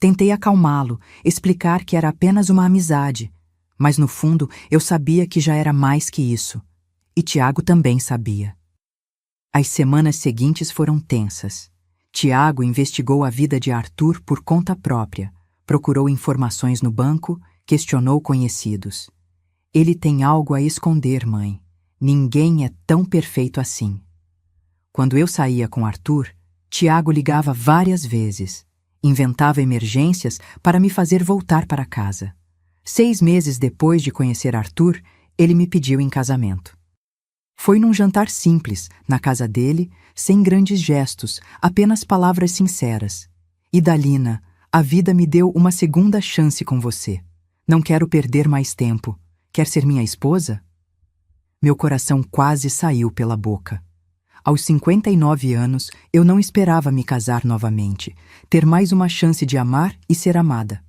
Tentei acalmá-lo, explicar que era apenas uma amizade, mas no fundo eu sabia que já era mais que isso. E Tiago também sabia. As semanas seguintes foram tensas. Tiago investigou a vida de Arthur por conta própria, procurou informações no banco, questionou conhecidos. Ele tem algo a esconder, mãe. Ninguém é tão perfeito assim. Quando eu saía com Arthur, Tiago ligava várias vezes. Inventava emergências para me fazer voltar para casa. 6 meses depois de conhecer Arthur, ele me pediu em casamento. Foi num jantar simples, na casa dele, sem grandes gestos, apenas palavras sinceras. Idalina, a vida me deu uma segunda chance com você. Não quero perder mais tempo. Quer ser minha esposa? Meu coração quase saiu pela boca. Aos 59 anos, eu não esperava me casar novamente, ter mais uma chance de amar e ser amada.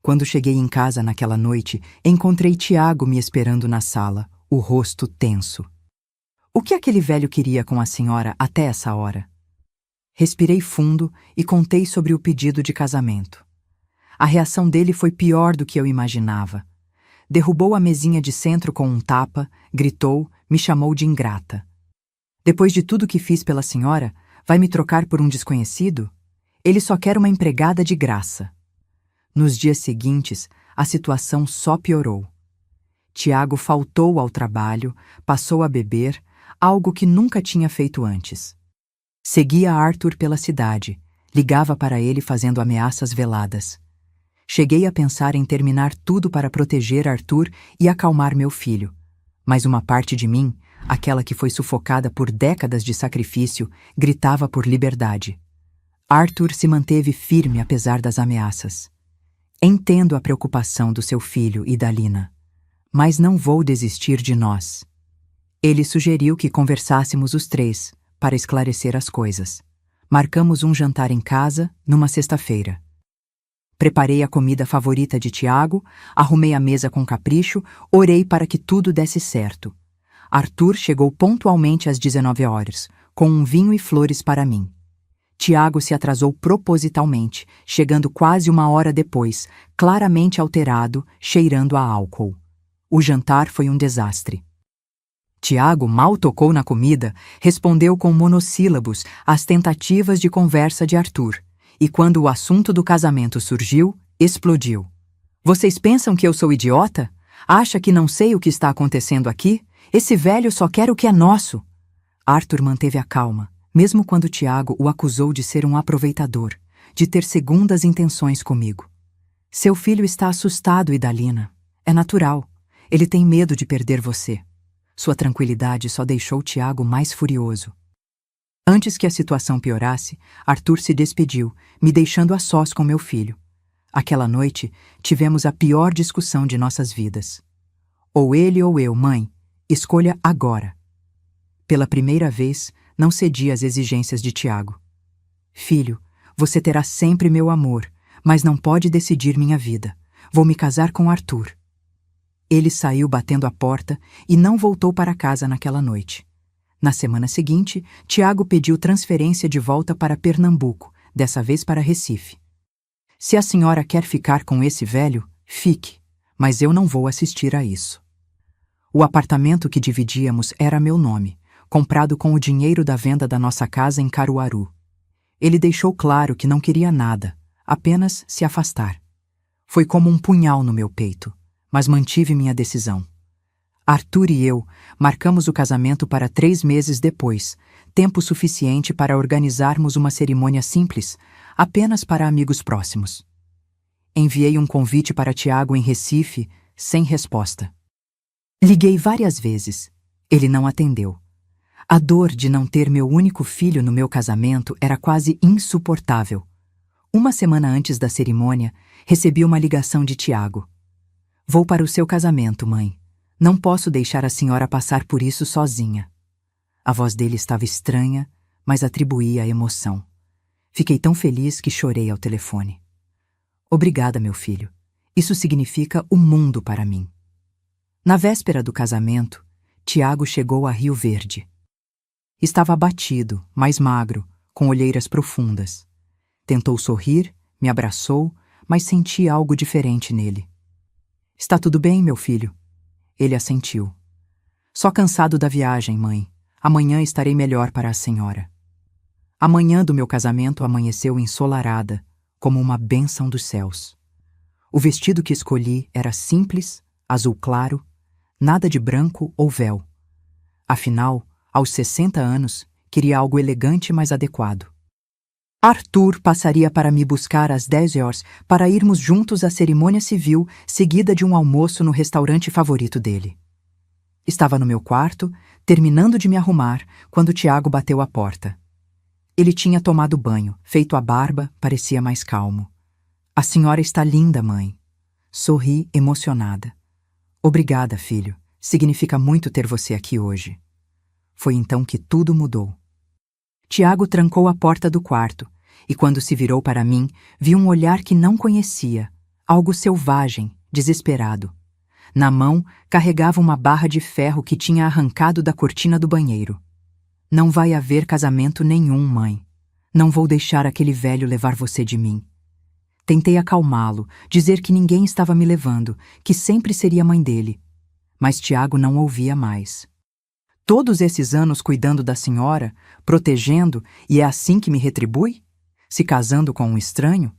Quando cheguei em casa naquela noite, encontrei Tiago me esperando na sala, o rosto tenso. O que aquele velho queria com a senhora até essa hora? Respirei fundo e contei sobre o pedido de casamento. A reação dele foi pior do que eu imaginava. Derrubou a mesinha de centro com um tapa, gritou, me chamou de ingrata. Depois de tudo que fiz pela senhora, vai me trocar por um desconhecido? Ele só quer uma empregada de graça. Nos dias seguintes, a situação só piorou. Tiago faltou ao trabalho, passou a beber, algo que nunca tinha feito antes. Seguia Arthur pela cidade, ligava para ele fazendo ameaças veladas. Cheguei a pensar em terminar tudo para proteger Arthur e acalmar meu filho, mas uma parte de mim, aquela que foi sufocada por décadas de sacrifício, gritava por liberdade. Arthur se manteve firme apesar das ameaças. Entendo a preocupação do seu filho e da Lina, mas não vou desistir de nós. Ele sugeriu que conversássemos os 3, para esclarecer as coisas. Marcamos um jantar em casa, numa sexta-feira. Preparei a comida favorita de Tiago, arrumei a mesa com capricho, orei para que tudo desse certo. Arthur chegou pontualmente às 19 horas, com um vinho e flores para mim. Tiago se atrasou propositalmente, chegando quase 1 hora depois, claramente alterado, cheirando a álcool. O jantar foi um desastre. Tiago mal tocou na comida, respondeu com monossílabos às tentativas de conversa de Arthur, e quando o assunto do casamento surgiu, explodiu. Vocês pensam que eu sou idiota? Acha que não sei o que está acontecendo aqui? Esse velho só quer o que é nosso. Arthur manteve a calma, mesmo quando Tiago o acusou de ser um aproveitador, de ter segundas intenções comigo. Seu filho está assustado, Idalina. É natural. Ele tem medo de perder você. Sua tranquilidade só deixou Tiago mais furioso. Antes que a situação piorasse, Arthur se despediu, me deixando a sós com meu filho. Aquela noite, tivemos a pior discussão de nossas vidas. Ou ele ou eu, mãe. Escolha agora. Pela primeira vez, não cedi às exigências de Tiago. Filho, você terá sempre meu amor, mas não pode decidir minha vida. Vou me casar com Arthur. Ele saiu batendo a porta e não voltou para casa naquela noite. Na semana seguinte, Tiago pediu transferência de volta para Pernambuco, dessa vez para Recife. Se a senhora quer ficar com esse velho, fique, mas eu não vou assistir a isso. O apartamento que dividíamos era meu nome, comprado com o dinheiro da venda da nossa casa em Caruaru. Ele deixou claro que não queria nada, apenas se afastar. Foi como um punhal no meu peito, mas mantive minha decisão. Arthur e eu marcamos o casamento para 3 meses depois, tempo suficiente para organizarmos uma cerimônia simples, apenas para amigos próximos. Enviei um convite para Tiago em Recife, sem resposta. Liguei várias vezes. Ele não atendeu. A dor de não ter meu único filho no meu casamento era quase insuportável. 1 semana antes da cerimônia, recebi uma ligação de Tiago. Vou para o seu casamento, mãe. Não posso deixar a senhora passar por isso sozinha. A voz dele estava estranha, mas atribuía emoção. Fiquei tão feliz que chorei ao telefone. Obrigada, meu filho. Isso significa o mundo para mim. Na véspera do casamento, Tiago chegou a Rio Verde. Estava abatido, mais magro, com olheiras profundas. Tentou sorrir, me abraçou, mas senti algo diferente nele. Está tudo bem, meu filho? Ele assentiu. Só cansado da viagem, mãe. Amanhã estarei melhor para a senhora. A manhã do meu casamento amanheceu ensolarada, como uma bênção dos céus. O vestido que escolhi era simples, azul claro, nada de branco ou véu. Afinal, aos 60 anos, queria algo elegante mas adequado. Arthur passaria para me buscar às 10 horas para irmos juntos à cerimônia civil, seguida de um almoço no restaurante favorito dele. Estava no meu quarto, terminando de me arrumar, quando Tiago bateu à porta. Ele tinha tomado banho, feito a barba, parecia mais calmo. A senhora está linda, mãe. Sorri, emocionada. Obrigada, filho. Significa muito ter você aqui hoje. Foi então que tudo mudou. Tiago trancou a porta do quarto, e quando se virou para mim, vi um olhar que não conhecia, algo selvagem, desesperado. Na mão, carregava uma barra de ferro que tinha arrancado da cortina do banheiro. Não vai haver casamento nenhum, mãe. Não vou deixar aquele velho levar você de mim. Tentei acalmá-lo, dizer que ninguém estava me levando, que sempre seria mãe dele. Mas Tiago não ouvia mais. Todos esses anos cuidando da senhora, protegendo, e é assim que me retribui? Se casando com um estranho?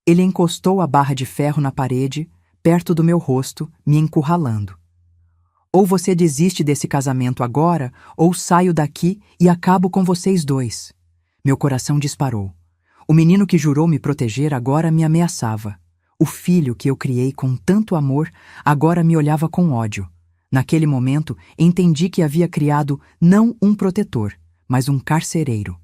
Ele encostou a barra de ferro na parede, perto do meu rosto, me encurralando. Ou você desiste desse casamento agora, ou saio daqui e acabo com vocês dois. Meu coração disparou. O menino que jurou me proteger agora me ameaçava. O filho que eu criei com tanto amor agora me olhava com ódio. Naquele momento, entendi que havia criado não um protetor, mas um carcereiro.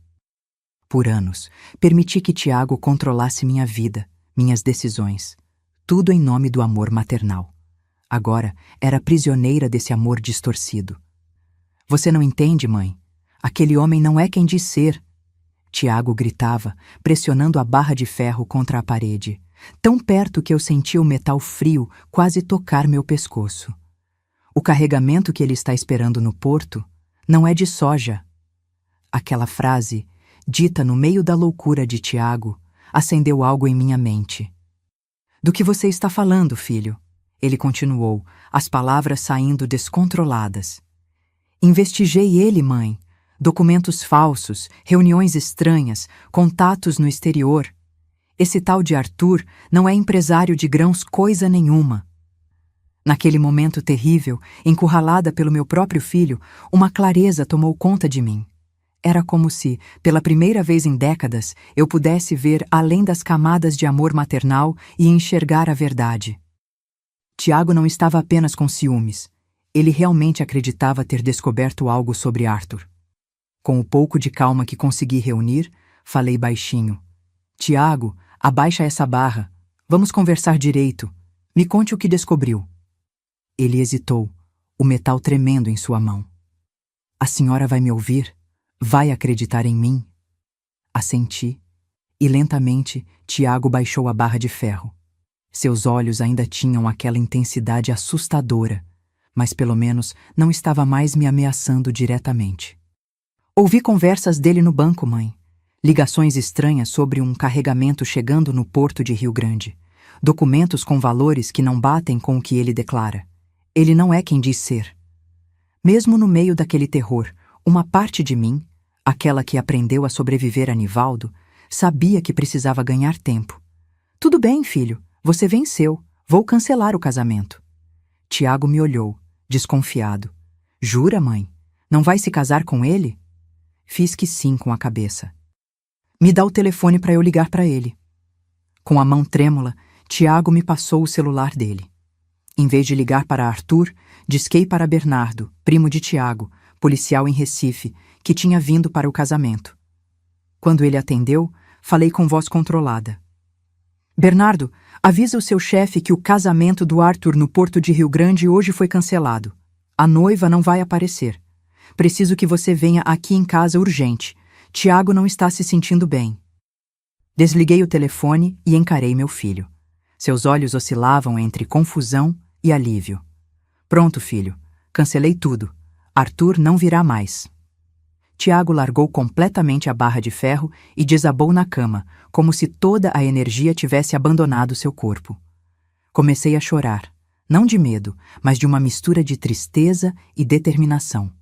Por anos, permiti que Tiago controlasse minha vida, minhas decisões. Tudo em nome do amor maternal. Agora, era prisioneira desse amor distorcido. Você não entende, mãe? Aquele homem não é quem diz ser. Tiago gritava, pressionando a barra de ferro contra a parede. tão perto que eu sentia o metal frio quase tocar meu pescoço. O carregamento que ele está esperando no porto não é de soja. Aquela frase, dita no meio da loucura de Tiago, acendeu algo em minha mente. Do que você está falando, filho? Ele continuou, as palavras saindo descontroladas. Investigei ele, mãe. Documentos falsos, reuniões estranhas, contatos no exterior. Esse tal de Arthur não é empresário de grãos coisa nenhuma. Naquele momento terrível, encurralada pelo meu próprio filho, uma clareza tomou conta de mim. Era como se, pela primeira vez em décadas, eu pudesse ver além das camadas de amor maternal e enxergar a verdade. Tiago não estava apenas com ciúmes. Ele realmente acreditava ter descoberto algo sobre Arthur. Com o pouco de calma que consegui reunir, falei baixinho. Tiago, abaixa essa barra. Vamos conversar direito. Me conte o que descobriu. Ele hesitou, o metal tremendo em sua mão. A senhora vai me ouvir? Vai acreditar em mim? Assenti, e lentamente Tiago baixou a barra de ferro. Seus olhos ainda tinham aquela intensidade assustadora, mas pelo menos não estava mais me ameaçando diretamente. Ouvi conversas dele no banco, mãe. Ligações estranhas sobre um carregamento chegando no porto de Rio Grande. Documentos com valores que não batem com o que ele declara. Ele não é quem diz ser. Mesmo no meio daquele terror, uma parte de mim, aquela que aprendeu a sobreviver a Nivaldo, sabia que precisava ganhar tempo. Tudo bem, filho, você venceu. Vou cancelar o casamento. Tiago me olhou, desconfiado. Jura, mãe? Não vai se casar com ele? Fiz que sim com a cabeça. Me dá o telefone para eu ligar para ele. Com a mão trêmula, Tiago me passou o celular dele. Em vez de ligar para Arthur, disquei para Bernardo, primo de Tiago, policial em Recife, que tinha vindo para o casamento. Quando ele atendeu, falei com voz controlada. Bernardo, avisa o seu chefe que o casamento do Arthur no Porto de Rio Grande hoje foi cancelado. A noiva não vai aparecer. Preciso que você venha aqui em casa urgente. Tiago não está se sentindo bem. Desliguei o telefone e encarei meu filho. Seus olhos oscilavam entre confusão e alívio. Pronto, filho. Cancelei tudo. Arthur não virá mais. Tiago largou completamente a barra de ferro e desabou na cama, como se toda a energia tivesse abandonado seu corpo. Comecei a chorar, não de medo, mas de uma mistura de tristeza e determinação.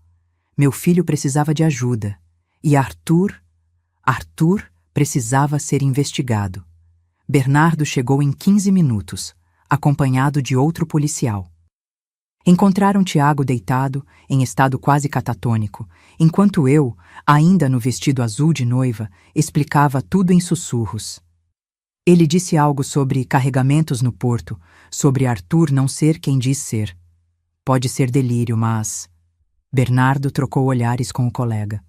Meu filho precisava de ajuda, e Arthur precisava ser investigado. Bernardo chegou em 15 minutos, acompanhado de outro policial. Encontraram Tiago deitado, em estado quase catatônico, enquanto eu, ainda no vestido azul de noiva, explicava tudo em sussurros. Ele disse algo sobre carregamentos no porto, sobre Arthur não ser quem diz ser. Pode ser delírio, mas... Bernardo trocou olhares com o colega.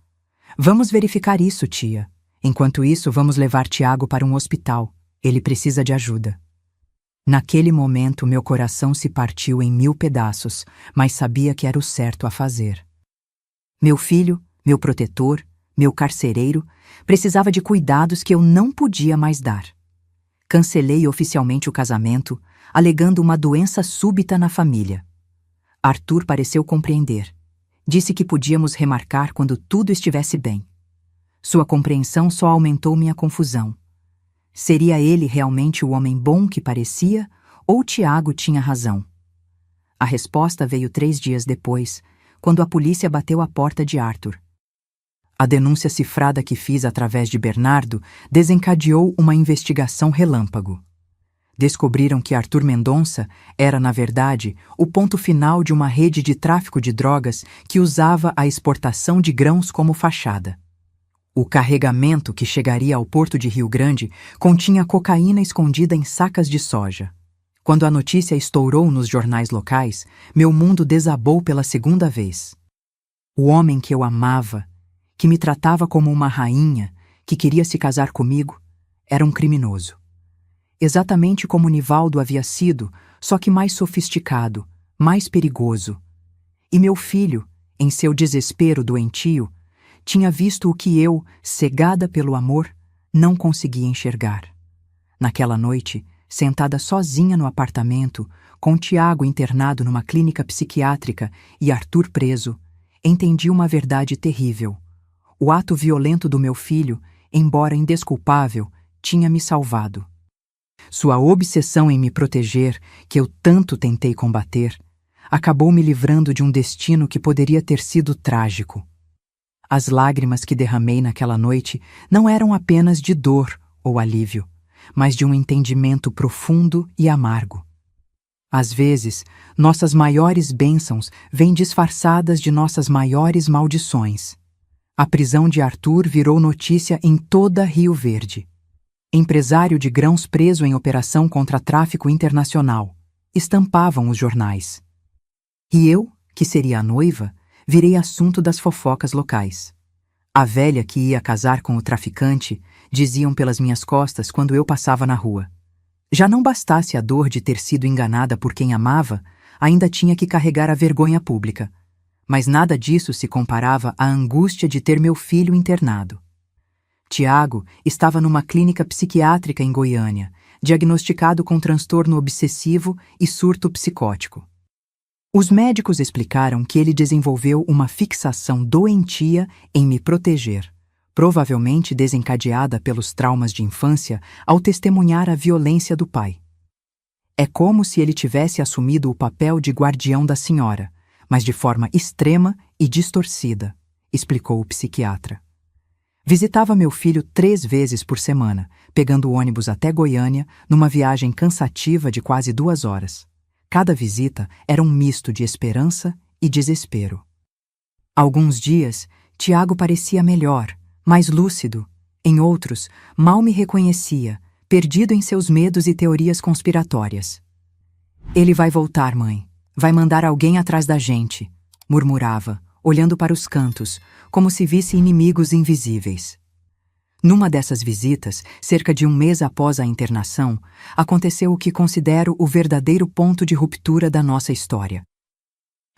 Vamos verificar isso, tia. Enquanto isso, vamos levar Tiago para um hospital. Ele precisa de ajuda. Naquele momento, meu coração se partiu em 1000 pedaços, mas sabia que era o certo a fazer. Meu filho, meu protetor, meu carcereiro, precisava de cuidados que eu não podia mais dar. Cancelei oficialmente o casamento, alegando uma doença súbita na família. Arthur pareceu compreender. Disse que podíamos remarcar quando tudo estivesse bem. Sua compreensão só aumentou minha confusão. Seria ele realmente o homem bom que parecia, ou Tiago tinha razão? A resposta veio 3 dias depois, quando a polícia bateu à porta de Arthur. A denúncia cifrada que fiz através de Bernardo desencadeou uma investigação relâmpago. Descobriram que Arthur Mendonça era, na verdade, o ponto final de uma rede de tráfico de drogas que usava a exportação de grãos como fachada. O carregamento que chegaria ao Porto de Rio Grande continha cocaína escondida em sacas de soja. Quando a notícia estourou nos jornais locais, meu mundo desabou pela segunda vez. O homem que eu amava, que me tratava como uma rainha, que queria se casar comigo, era um criminoso. Exatamente como Nivaldo havia sido, só que mais sofisticado, mais perigoso. E meu filho, em seu desespero doentio, tinha visto o que eu, cegada pelo amor, não conseguia enxergar. Naquela noite, sentada sozinha no apartamento, com Tiago internado numa clínica psiquiátrica e Arthur preso, entendi uma verdade terrível. O ato violento do meu filho, embora indesculpável, tinha me salvado. Sua obsessão em me proteger, que eu tanto tentei combater, acabou me livrando de um destino que poderia ter sido trágico. As lágrimas que derramei naquela noite não eram apenas de dor ou alívio, mas de um entendimento profundo e amargo. Às vezes, nossas maiores bênçãos vêm disfarçadas de nossas maiores maldições. A prisão de Arthur virou notícia em toda Rio Verde. Empresário de grãos preso em operação contra tráfico internacional. Estampavam os jornais. E eu, que seria a noiva, virei assunto das fofocas locais. A velha que ia casar com o traficante, diziam pelas minhas costas quando eu passava na rua. Já não bastasse a dor de ter sido enganada por quem amava, ainda tinha que carregar a vergonha pública. Mas nada disso se comparava à angústia de ter meu filho internado. Tiago estava numa clínica psiquiátrica em Goiânia, diagnosticado com transtorno obsessivo e surto psicótico. Os médicos explicaram que ele desenvolveu uma fixação doentia em me proteger, provavelmente desencadeada pelos traumas de infância ao testemunhar a violência do pai. É como se ele tivesse assumido o papel de guardião da senhora, mas de forma extrema e distorcida, explicou o psiquiatra. Visitava meu filho 3 vezes por semana, pegando o ônibus até Goiânia, numa viagem cansativa de quase 2 horas. Cada visita era um misto de esperança e desespero. Alguns dias, Tiago parecia melhor, mais lúcido. Em outros, mal me reconhecia, perdido em seus medos e teorias conspiratórias. Ele vai voltar, mãe. Vai mandar alguém atrás da gente, murmurava, olhando para os cantos, como se visse inimigos invisíveis. Numa dessas visitas, cerca de 1 mês após a internação, aconteceu o que considero o verdadeiro ponto de ruptura da nossa história.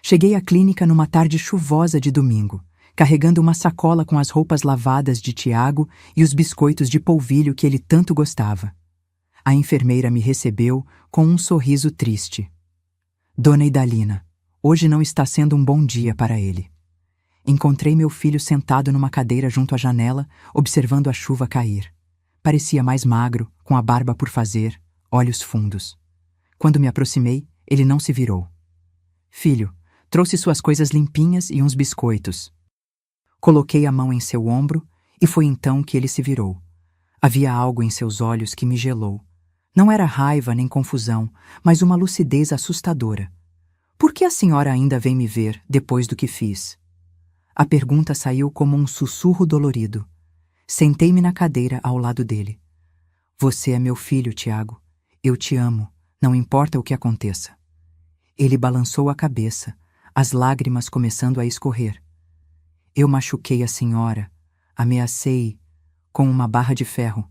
Cheguei à clínica numa tarde chuvosa de domingo, carregando uma sacola com as roupas lavadas de Tiago e os biscoitos de polvilho que ele tanto gostava. A enfermeira me recebeu com um sorriso triste. Dona Idalina, hoje não está sendo um bom dia para ele. Encontrei meu filho sentado numa cadeira junto à janela, observando a chuva cair. Parecia mais magro, com a barba por fazer, olhos fundos. Quando me aproximei, ele não se virou. Filho, trouxe suas coisas limpinhas e uns biscoitos. Coloquei a mão em seu ombro e foi então que ele se virou. Havia algo em seus olhos que me gelou. Não era raiva nem confusão, mas uma lucidez assustadora. Por que a senhora ainda vem me ver depois do que fiz? A pergunta saiu como um sussurro dolorido. Sentei-me na cadeira ao lado dele. Você é meu filho, Tiago. Eu te amo, não importa o que aconteça. Ele balançou a cabeça, as lágrimas começando a escorrer. Eu machuquei a senhora, ameacei com uma barra de ferro.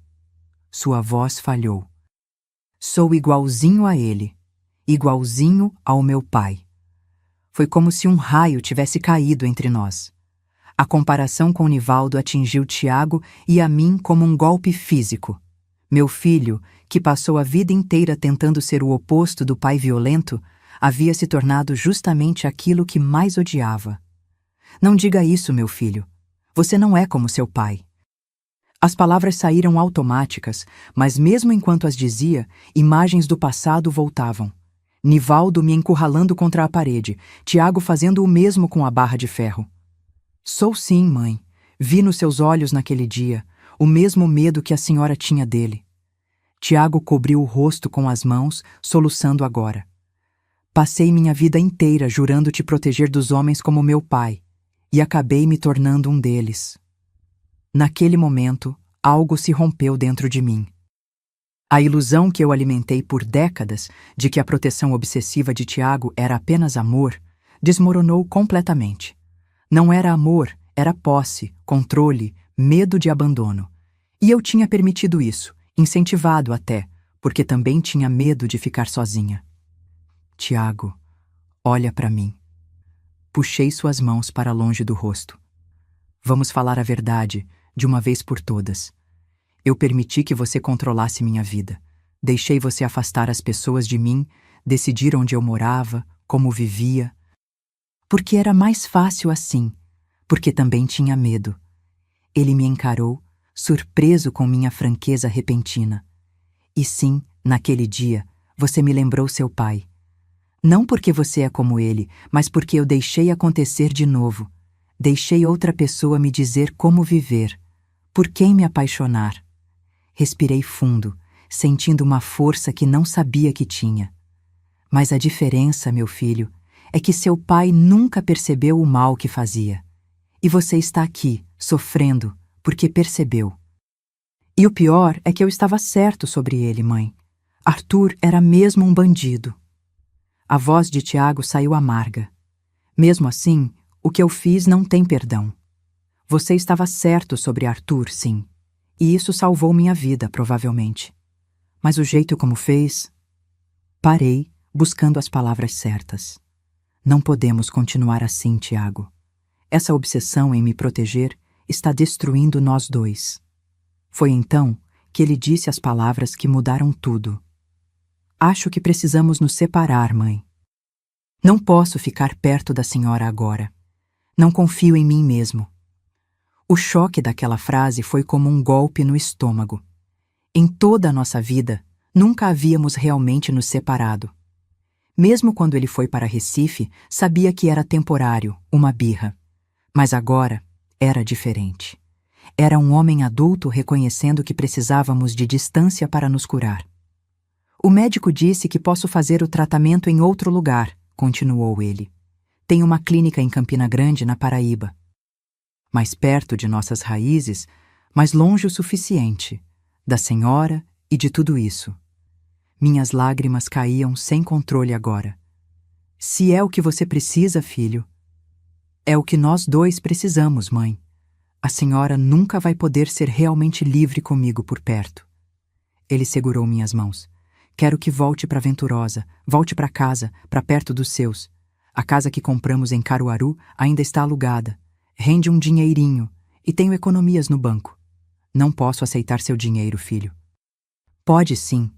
Sua voz falhou. Sou igualzinho a ele, igualzinho ao meu pai. Foi como se um raio tivesse caído entre nós. A comparação com Nivaldo atingiu Tiago e a mim como um golpe físico. Meu filho, que passou a vida inteira tentando ser o oposto do pai violento, havia se tornado justamente aquilo que mais odiava. Não diga isso, meu filho. Você não é como seu pai. As palavras saíram automáticas, mas mesmo enquanto as dizia, imagens do passado voltavam. Nivaldo me encurralando contra a parede, Tiago fazendo o mesmo com a barra de ferro. Sou sim, mãe. Vi nos seus olhos naquele dia o mesmo medo que a senhora tinha dele. Tiago cobriu o rosto com as mãos, soluçando agora. Passei minha vida inteira jurando te proteger dos homens como meu pai, e acabei me tornando um deles. Naquele momento, algo se rompeu dentro de mim. A ilusão que eu alimentei por décadas de que a proteção obsessiva de Tiago era apenas amor, desmoronou completamente. Não era amor, era posse, controle, medo de abandono. E eu tinha permitido isso, incentivado até, porque também tinha medo de ficar sozinha. Tiago, olha para mim. Puxei suas mãos para longe do rosto. Vamos falar a verdade, de uma vez por todas. Eu permiti que você controlasse minha vida. Deixei você afastar as pessoas de mim, decidir onde eu morava, como vivia. Porque era mais fácil assim, porque também tinha medo. Ele me encarou, surpreso com minha franqueza repentina. E sim, naquele dia, você me lembrou seu pai. Não porque você é como ele, mas porque eu deixei acontecer de novo. Deixei outra pessoa me dizer como viver, por quem me apaixonar. Respirei fundo, sentindo uma força que não sabia que tinha. Mas a diferença, meu filho, é que seu pai nunca percebeu o mal que fazia. E você está aqui, sofrendo, porque percebeu. E o pior é que eu estava certo sobre ele, mãe. Arthur era mesmo um bandido. A voz de Tiago saiu amarga. Mesmo assim, o que eu fiz não tem perdão. Você estava certo sobre Arthur, sim. E isso salvou minha vida, provavelmente. Mas o jeito como fez... Parei, buscando as palavras certas. Não podemos continuar assim, Tiago. Essa obsessão em me proteger está destruindo nós dois. Foi então que ele disse as palavras que mudaram tudo. Acho que precisamos nos separar, mãe. Não posso ficar perto da senhora agora. Não confio em mim mesmo. O choque daquela frase foi como um golpe no estômago. Em toda a nossa vida, nunca havíamos realmente nos separado. Mesmo quando ele foi para Recife, sabia que era temporário, uma birra. Mas agora era diferente. Era um homem adulto reconhecendo que precisávamos de distância para nos curar. O médico disse que posso fazer o tratamento em outro lugar, continuou ele. Tem uma clínica em Campina Grande, na Paraíba. Mais perto de nossas raízes, mas longe o suficiente, da senhora e de tudo isso. Minhas lágrimas caíam sem controle agora. Se é o que você precisa, filho, é o que nós dois precisamos, mãe. A senhora nunca vai poder ser realmente livre comigo por perto. Ele segurou minhas mãos. Quero que volte para Venturosa, volte para casa, para perto dos seus. A casa que compramos em Caruaru ainda está alugada. Rende um dinheirinho e tenho economias no banco. Não posso aceitar seu dinheiro, filho. Pode sim.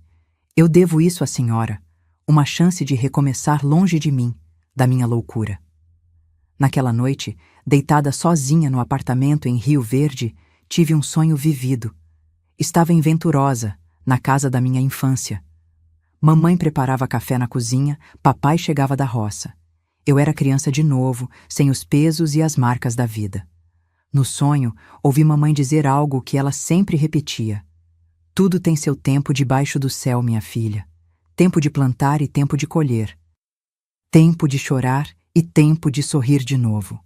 Eu devo isso à senhora. Uma chance de recomeçar longe de mim, da minha loucura. Naquela noite, deitada sozinha no apartamento em Rio Verde, tive um sonho vivido. Estava em Venturosa, na casa da minha infância. Mamãe preparava café na cozinha, papai chegava da roça. Eu era criança de novo, sem os pesos e as marcas da vida. No sonho, ouvi mamãe dizer algo que ela sempre repetia. Tudo tem seu tempo debaixo do céu, minha filha. Tempo de plantar e tempo de colher. Tempo de chorar e tempo de sorrir de novo.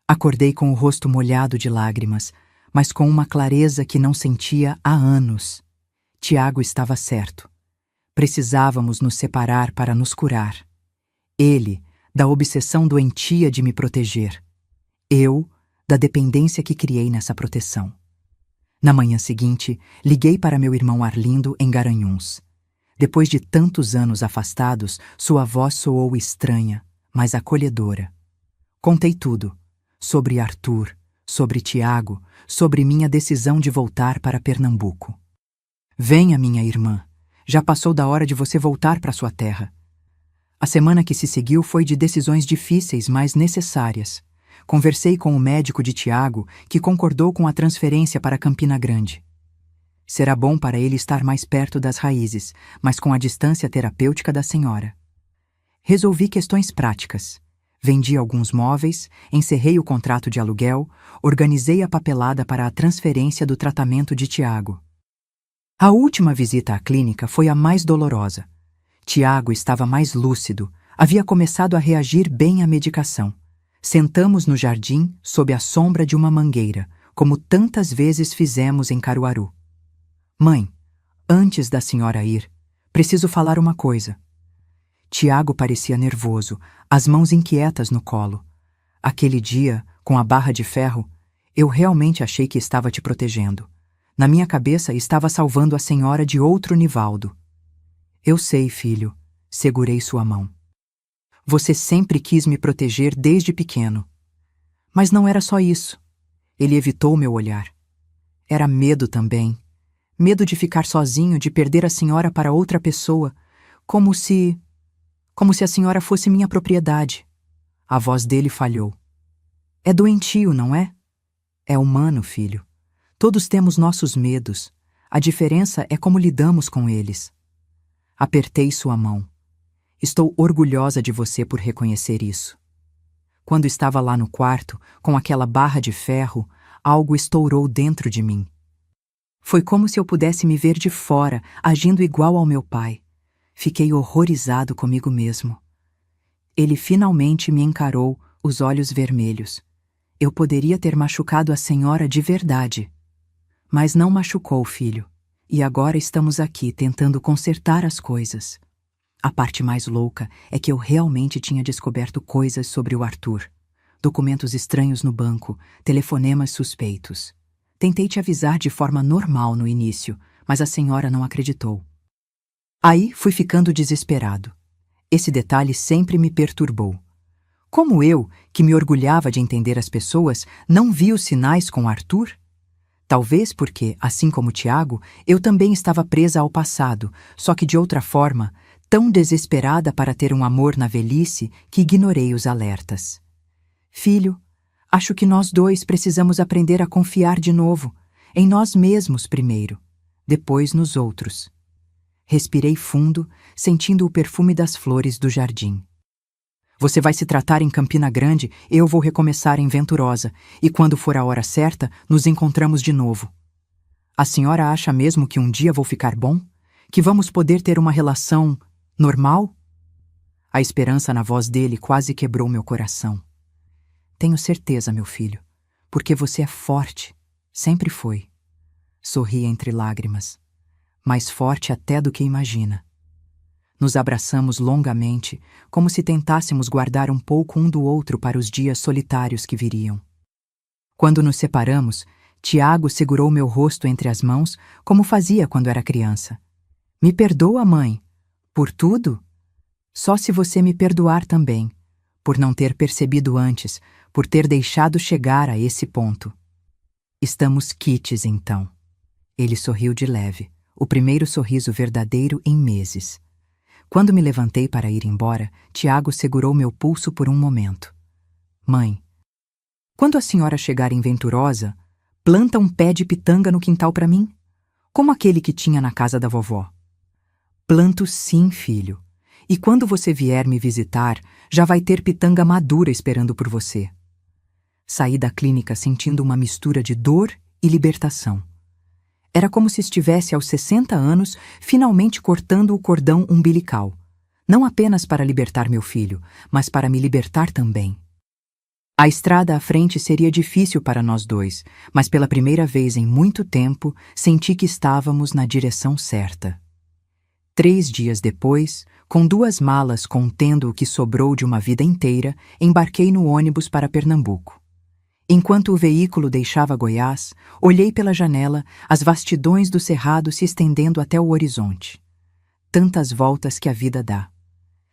Acordei com o rosto molhado de lágrimas, mas com uma clareza que não sentia há anos. Tiago estava certo. Precisávamos nos separar para nos curar. Ele, da obsessão doentia de me proteger. Eu, da dependência que criei nessa proteção. Na manhã seguinte, liguei para meu irmão Arlindo em Garanhuns. Depois de tantos anos afastados, sua voz soou estranha, mas acolhedora. Contei tudo. Sobre Arthur, sobre Tiago, sobre minha decisão de voltar para Pernambuco. Venha, minha irmã. Já passou da hora de você voltar para sua terra. A semana que se seguiu foi de decisões difíceis, mas necessárias. Conversei com o médico de Tiago, que concordou com a transferência para Campina Grande. Será bom para ele estar mais perto das raízes, mas com a distância terapêutica da senhora. Resolvi questões práticas. Vendi alguns móveis, encerrei o contrato de aluguel, organizei a papelada para a transferência do tratamento de Tiago. A última visita à clínica foi a mais dolorosa. Tiago estava mais lúcido, havia começado a reagir bem à medicação. Sentamos no jardim, sob a sombra de uma mangueira, como tantas vezes fizemos em Caruaru. Mãe, antes da senhora ir, preciso falar uma coisa. Tiago parecia nervoso, as mãos inquietas no colo. Aquele dia, com a barra de ferro, eu realmente achei que estava te protegendo. Na minha cabeça estava salvando a senhora de outro Nivaldo. Eu sei, filho, segurei sua mão. Você sempre quis me proteger desde pequeno. Mas não era só isso. Ele evitou meu olhar. Era medo também. Medo de ficar sozinho, de perder a senhora para outra pessoa, como se a senhora fosse minha propriedade. A voz dele falhou. É doentio, não é? É humano, filho. Todos temos nossos medos. A diferença é como lidamos com eles. Apertei sua mão. Estou orgulhosa de você por reconhecer isso. Quando estava lá no quarto, com aquela barra de ferro, algo estourou dentro de mim. Foi como se eu pudesse me ver de fora, agindo igual ao meu pai. Fiquei horrorizado comigo mesmo. Ele finalmente me encarou, os olhos vermelhos. Eu poderia ter machucado a senhora de verdade. Mas não machucou, filho. E agora estamos aqui tentando consertar as coisas. A parte mais louca é que eu realmente tinha descoberto coisas sobre o Arthur. Documentos estranhos no banco, telefonemas suspeitos. Tentei te avisar de forma normal no início, mas a senhora não acreditou. Aí fui ficando desesperado. Esse detalhe sempre me perturbou. Como eu, que me orgulhava de entender as pessoas, não vi os sinais com Arthur? Talvez porque, assim como Tiago, eu também estava presa ao passado, só que de outra forma, tão desesperada para ter um amor na velhice que ignorei os alertas. Filho, acho que nós dois precisamos aprender a confiar de novo, em nós mesmos primeiro, depois nos outros. Respirei fundo, sentindo o perfume das flores do jardim. Você vai se tratar em Campina Grande, eu vou recomeçar em Venturosa, e quando for a hora certa, nos encontramos de novo. A senhora acha mesmo que um dia vou ficar bom? Que vamos poder ter uma relação normal? A esperança na voz dele quase quebrou meu coração. Tenho certeza, meu filho, porque você é forte, sempre foi. Sorri entre lágrimas, mais forte até do que imagina. Nos abraçamos longamente, como se tentássemos guardar um pouco um do outro para os dias solitários que viriam. Quando nos separamos, Tiago segurou meu rosto entre as mãos, como fazia quando era criança. Me perdoa, mãe. Por tudo? Só se você me perdoar também, por não ter percebido antes, por ter deixado chegar a esse ponto. Estamos quites, então. Ele sorriu de leve, o primeiro sorriso verdadeiro em meses. Quando me levantei para ir embora, Tiago segurou meu pulso por um momento. Mãe, quando a senhora chegar em Venturosa, planta um pé de pitanga no quintal para mim, como aquele que tinha na casa da vovó. Planto sim, filho. E quando você vier me visitar, já vai ter pitanga madura esperando por você. Saí da clínica sentindo uma mistura de dor e libertação. Era como se estivesse aos 60 anos finalmente cortando o cordão umbilical. Não apenas para libertar meu filho, mas para me libertar também. A estrada à frente seria difícil para nós dois, mas pela primeira vez em muito tempo senti que estávamos na direção certa. 3 dias depois, com 2 malas contendo o que sobrou de uma vida inteira, embarquei no ônibus para Pernambuco. Enquanto o veículo deixava Goiás, olhei pela janela as vastidões do cerrado se estendendo até o horizonte. Tantas voltas que a vida dá.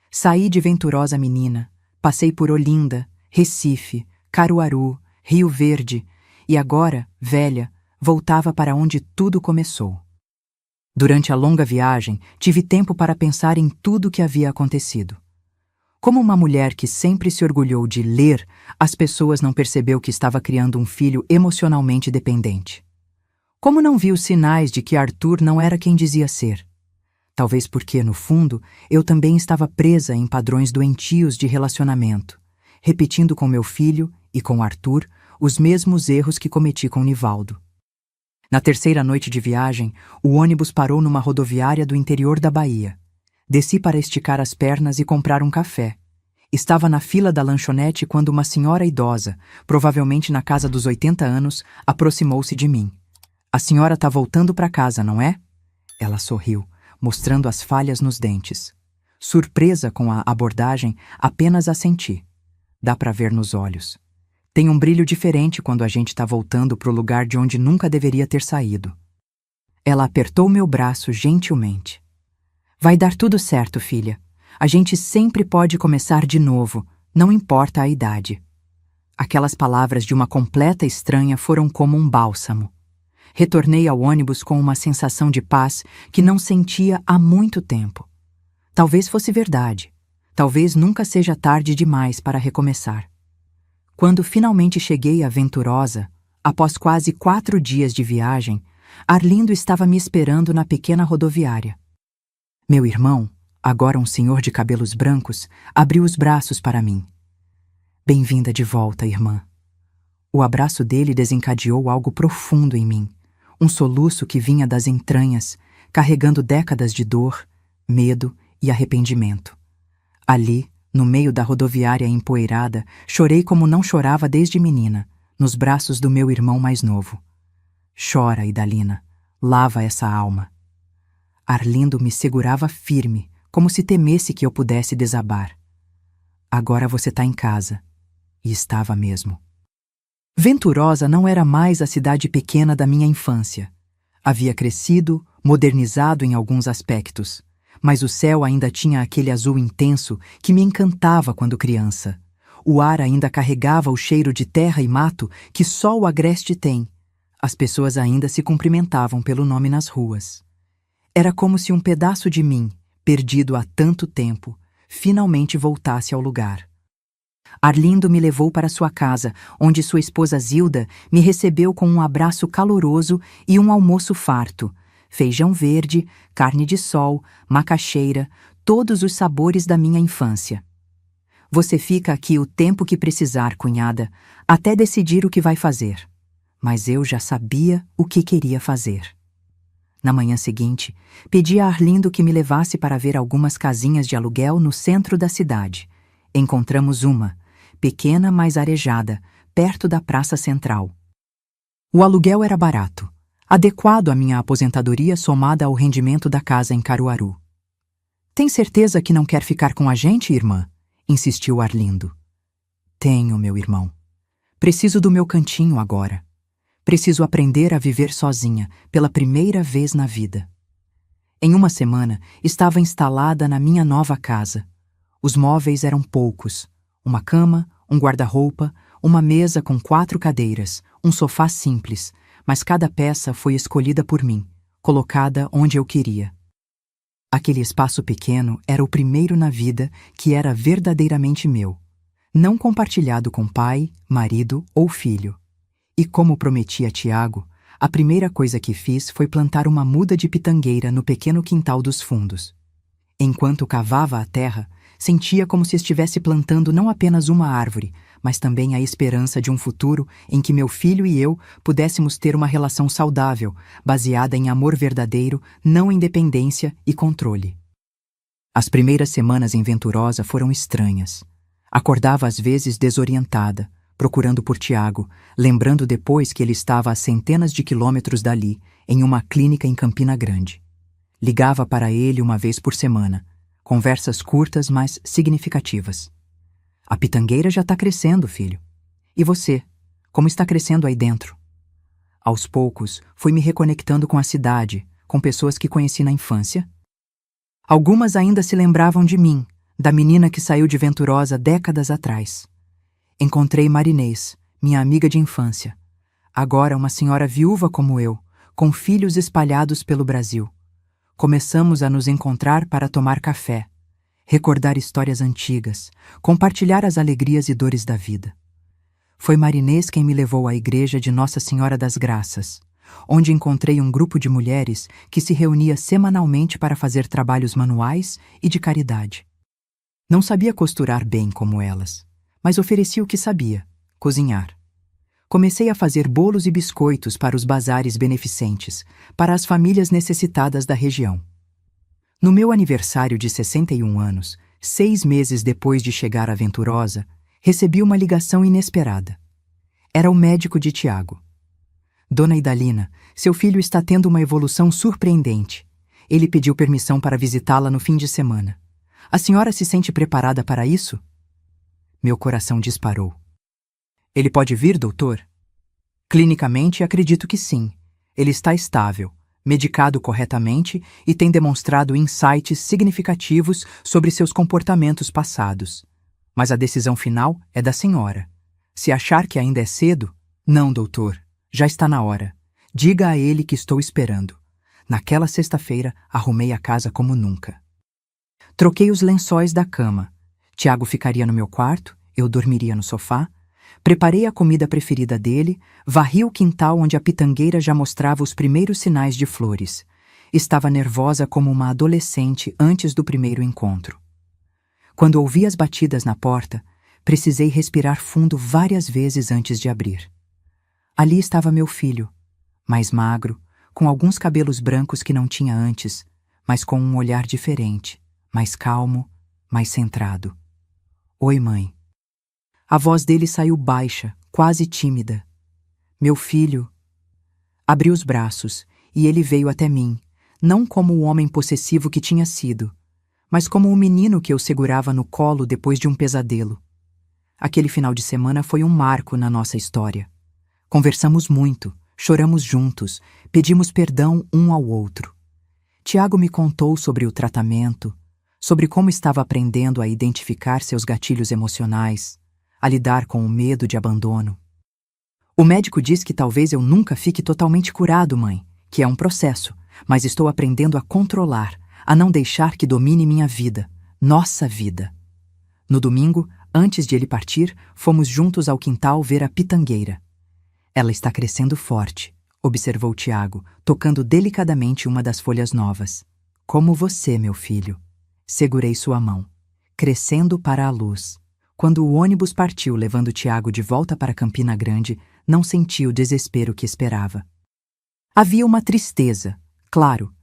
Saí de Venturosa menina, passei por Olinda, Recife, Caruaru, Rio Verde e agora, velha, voltava para onde tudo começou. Durante a longa viagem, tive tempo para pensar em tudo o que havia acontecido. Como uma mulher que sempre se orgulhou de ler, as pessoas não percebeu que estava criando um filho emocionalmente dependente. Como não viu sinais de que Arthur não era quem dizia ser? Talvez porque, no fundo, eu também estava presa em padrões doentios de relacionamento, repetindo com meu filho e com Arthur os mesmos erros que cometi com Nivaldo. Na terceira noite de viagem, o ônibus parou numa rodoviária do interior da Bahia. Desci para esticar as pernas e comprar um café. Estava na fila da lanchonete quando uma senhora idosa, provavelmente na casa dos 80 anos, aproximou-se de mim. A senhora está voltando para casa, não é? Ela sorriu, mostrando as falhas nos dentes. Surpresa com a abordagem, apenas assenti. Dá para ver nos olhos. Tem um brilho diferente quando a gente está voltando para o lugar de onde nunca deveria ter saído. Ela apertou meu braço gentilmente. Vai dar tudo certo, filha. A gente sempre pode começar de novo, não importa a idade. Aquelas palavras de uma completa estranha foram como um bálsamo. Retornei ao ônibus com uma sensação de paz que não sentia há muito tempo. Talvez fosse verdade. Talvez nunca seja tarde demais para recomeçar. Quando finalmente cheguei a Venturosa, após quase 4 dias de viagem, Arlindo estava me esperando na pequena rodoviária. Meu irmão, agora um senhor de cabelos brancos, abriu os braços para mim. Bem-vinda de volta, irmã. O abraço dele desencadeou algo profundo em mim, um soluço que vinha das entranhas, carregando décadas de dor, medo e arrependimento. Ali, no meio da rodoviária empoeirada, chorei como não chorava desde menina, nos braços do meu irmão mais novo. Chora, Idalina, lava essa alma. Arlindo me segurava firme, como se temesse que eu pudesse desabar. Agora você tá em casa. E estava mesmo. Venturosa não era mais a cidade pequena da minha infância. Havia crescido, modernizado em alguns aspectos, mas o céu ainda tinha aquele azul intenso que me encantava quando criança. O ar ainda carregava o cheiro de terra e mato que só o agreste tem. As pessoas ainda se cumprimentavam pelo nome nas ruas. Era como se um pedaço de mim, perdido há tanto tempo, finalmente voltasse ao lugar. Arlindo me levou para sua casa, onde sua esposa Zilda me recebeu com um abraço caloroso e um almoço farto. Feijão verde, carne de sol, macaxeira, todos os sabores da minha infância. Você fica aqui o tempo que precisar, cunhada, até decidir o que vai fazer. Mas eu já sabia o que queria fazer. Na manhã seguinte, pedi a Arlindo que me levasse para ver algumas casinhas de aluguel no centro da cidade. Encontramos uma, pequena mas arejada, perto da praça central. O aluguel era barato, adequado à minha aposentadoria somada ao rendimento da casa em Caruaru. Tem certeza que não quer ficar com a gente, irmã? Insistiu Arlindo. Tenho, meu irmão. Preciso do meu cantinho agora. Preciso aprender a viver sozinha, pela primeira vez na vida. Em uma semana, estava instalada na minha nova casa. Os móveis eram poucos. Uma cama, um guarda-roupa, uma mesa com 4 cadeiras, um sofá simples, mas cada peça foi escolhida por mim, colocada onde eu queria. Aquele espaço pequeno era o primeiro na vida que era verdadeiramente meu, não compartilhado com pai, marido ou filho. E como prometi a Tiago, a primeira coisa que fiz foi plantar uma muda de pitangueira no pequeno quintal dos fundos. Enquanto cavava a terra, sentia como se estivesse plantando não apenas uma árvore, mas também a esperança de um futuro em que meu filho e eu pudéssemos ter uma relação saudável, baseada em amor verdadeiro, não em dependência e controle. As primeiras semanas em Venturosa foram estranhas. Acordava às vezes desorientada, procurando por Tiago, lembrando depois que ele estava a centenas de quilômetros dali, em uma clínica em Campina Grande. Ligava para ele uma vez por semana, conversas curtas, mas significativas. A pitangueira já está crescendo, filho. E você? Como está crescendo aí dentro? Aos poucos, fui me reconectando com a cidade, com pessoas que conheci na infância. Algumas ainda se lembravam de mim, da menina que saiu de Venturosa décadas atrás. Encontrei Marinês, minha amiga de infância. Agora uma senhora viúva como eu, com filhos espalhados pelo Brasil. Começamos a nos encontrar para tomar café, recordar histórias antigas, compartilhar as alegrias e dores da vida. Foi Marinês quem me levou à igreja de Nossa Senhora das Graças, onde encontrei um grupo de mulheres que se reunia semanalmente para fazer trabalhos manuais e de caridade. Não sabia costurar bem como elas, mas ofereci o que sabia, cozinhar. Comecei a fazer bolos e biscoitos para os bazares beneficentes, para as famílias necessitadas da região. No meu aniversário de 61 anos, 6 meses depois de chegar à Venturosa, recebi uma ligação inesperada. Era o médico de Tiago. Dona Idalina, seu filho está tendo uma evolução surpreendente. Ele pediu permissão para visitá-la no fim de semana. A senhora se sente preparada para isso? Meu coração disparou. Ele pode vir, doutor? Clinicamente, acredito que sim. Ele está estável, medicado corretamente e tem demonstrado insights significativos sobre seus comportamentos passados. Mas a decisão final é da senhora. Se achar que ainda é cedo, não, doutor, já está na hora. Diga a ele que estou esperando. Naquela sexta-feira, arrumei a casa como nunca. Troquei os lençóis da cama. Tiago ficaria no meu quarto, eu dormiria no sofá. Preparei a comida preferida dele, varri o quintal onde a pitangueira já mostrava os primeiros sinais de flores. Estava nervosa como uma adolescente antes do primeiro encontro. Quando ouvi as batidas na porta, precisei respirar fundo várias vezes antes de abrir. Ali estava meu filho, mais magro, com alguns cabelos brancos que não tinha antes, mas com um olhar diferente, mais calmo, mais centrado. Oi, mãe. A voz dele saiu baixa, quase tímida. Meu filho. Abri os braços e ele veio até mim, não como o homem possessivo que tinha sido, mas como o menino que eu segurava no colo depois de um pesadelo. Aquele final de semana foi um marco na nossa história. Conversamos muito, choramos juntos, pedimos perdão um ao outro. Tiago me contou sobre o tratamento, sobre como estava aprendendo a identificar seus gatilhos emocionais, a lidar com o medo de abandono. O médico diz que talvez eu nunca fique totalmente curado, mãe, que é um processo, mas estou aprendendo a controlar, a não deixar que domine minha vida, nossa vida. No domingo, antes de ele partir, fomos juntos ao quintal ver a pitangueira. Ela está crescendo forte, observou Tiago, tocando delicadamente uma das folhas novas. Como você, meu filho. Segurei sua mão. Crescendo para a luz. Quando o ônibus partiu levando Tiago de volta para Campina Grande, não senti o desespero que esperava. Havia uma tristeza, claro,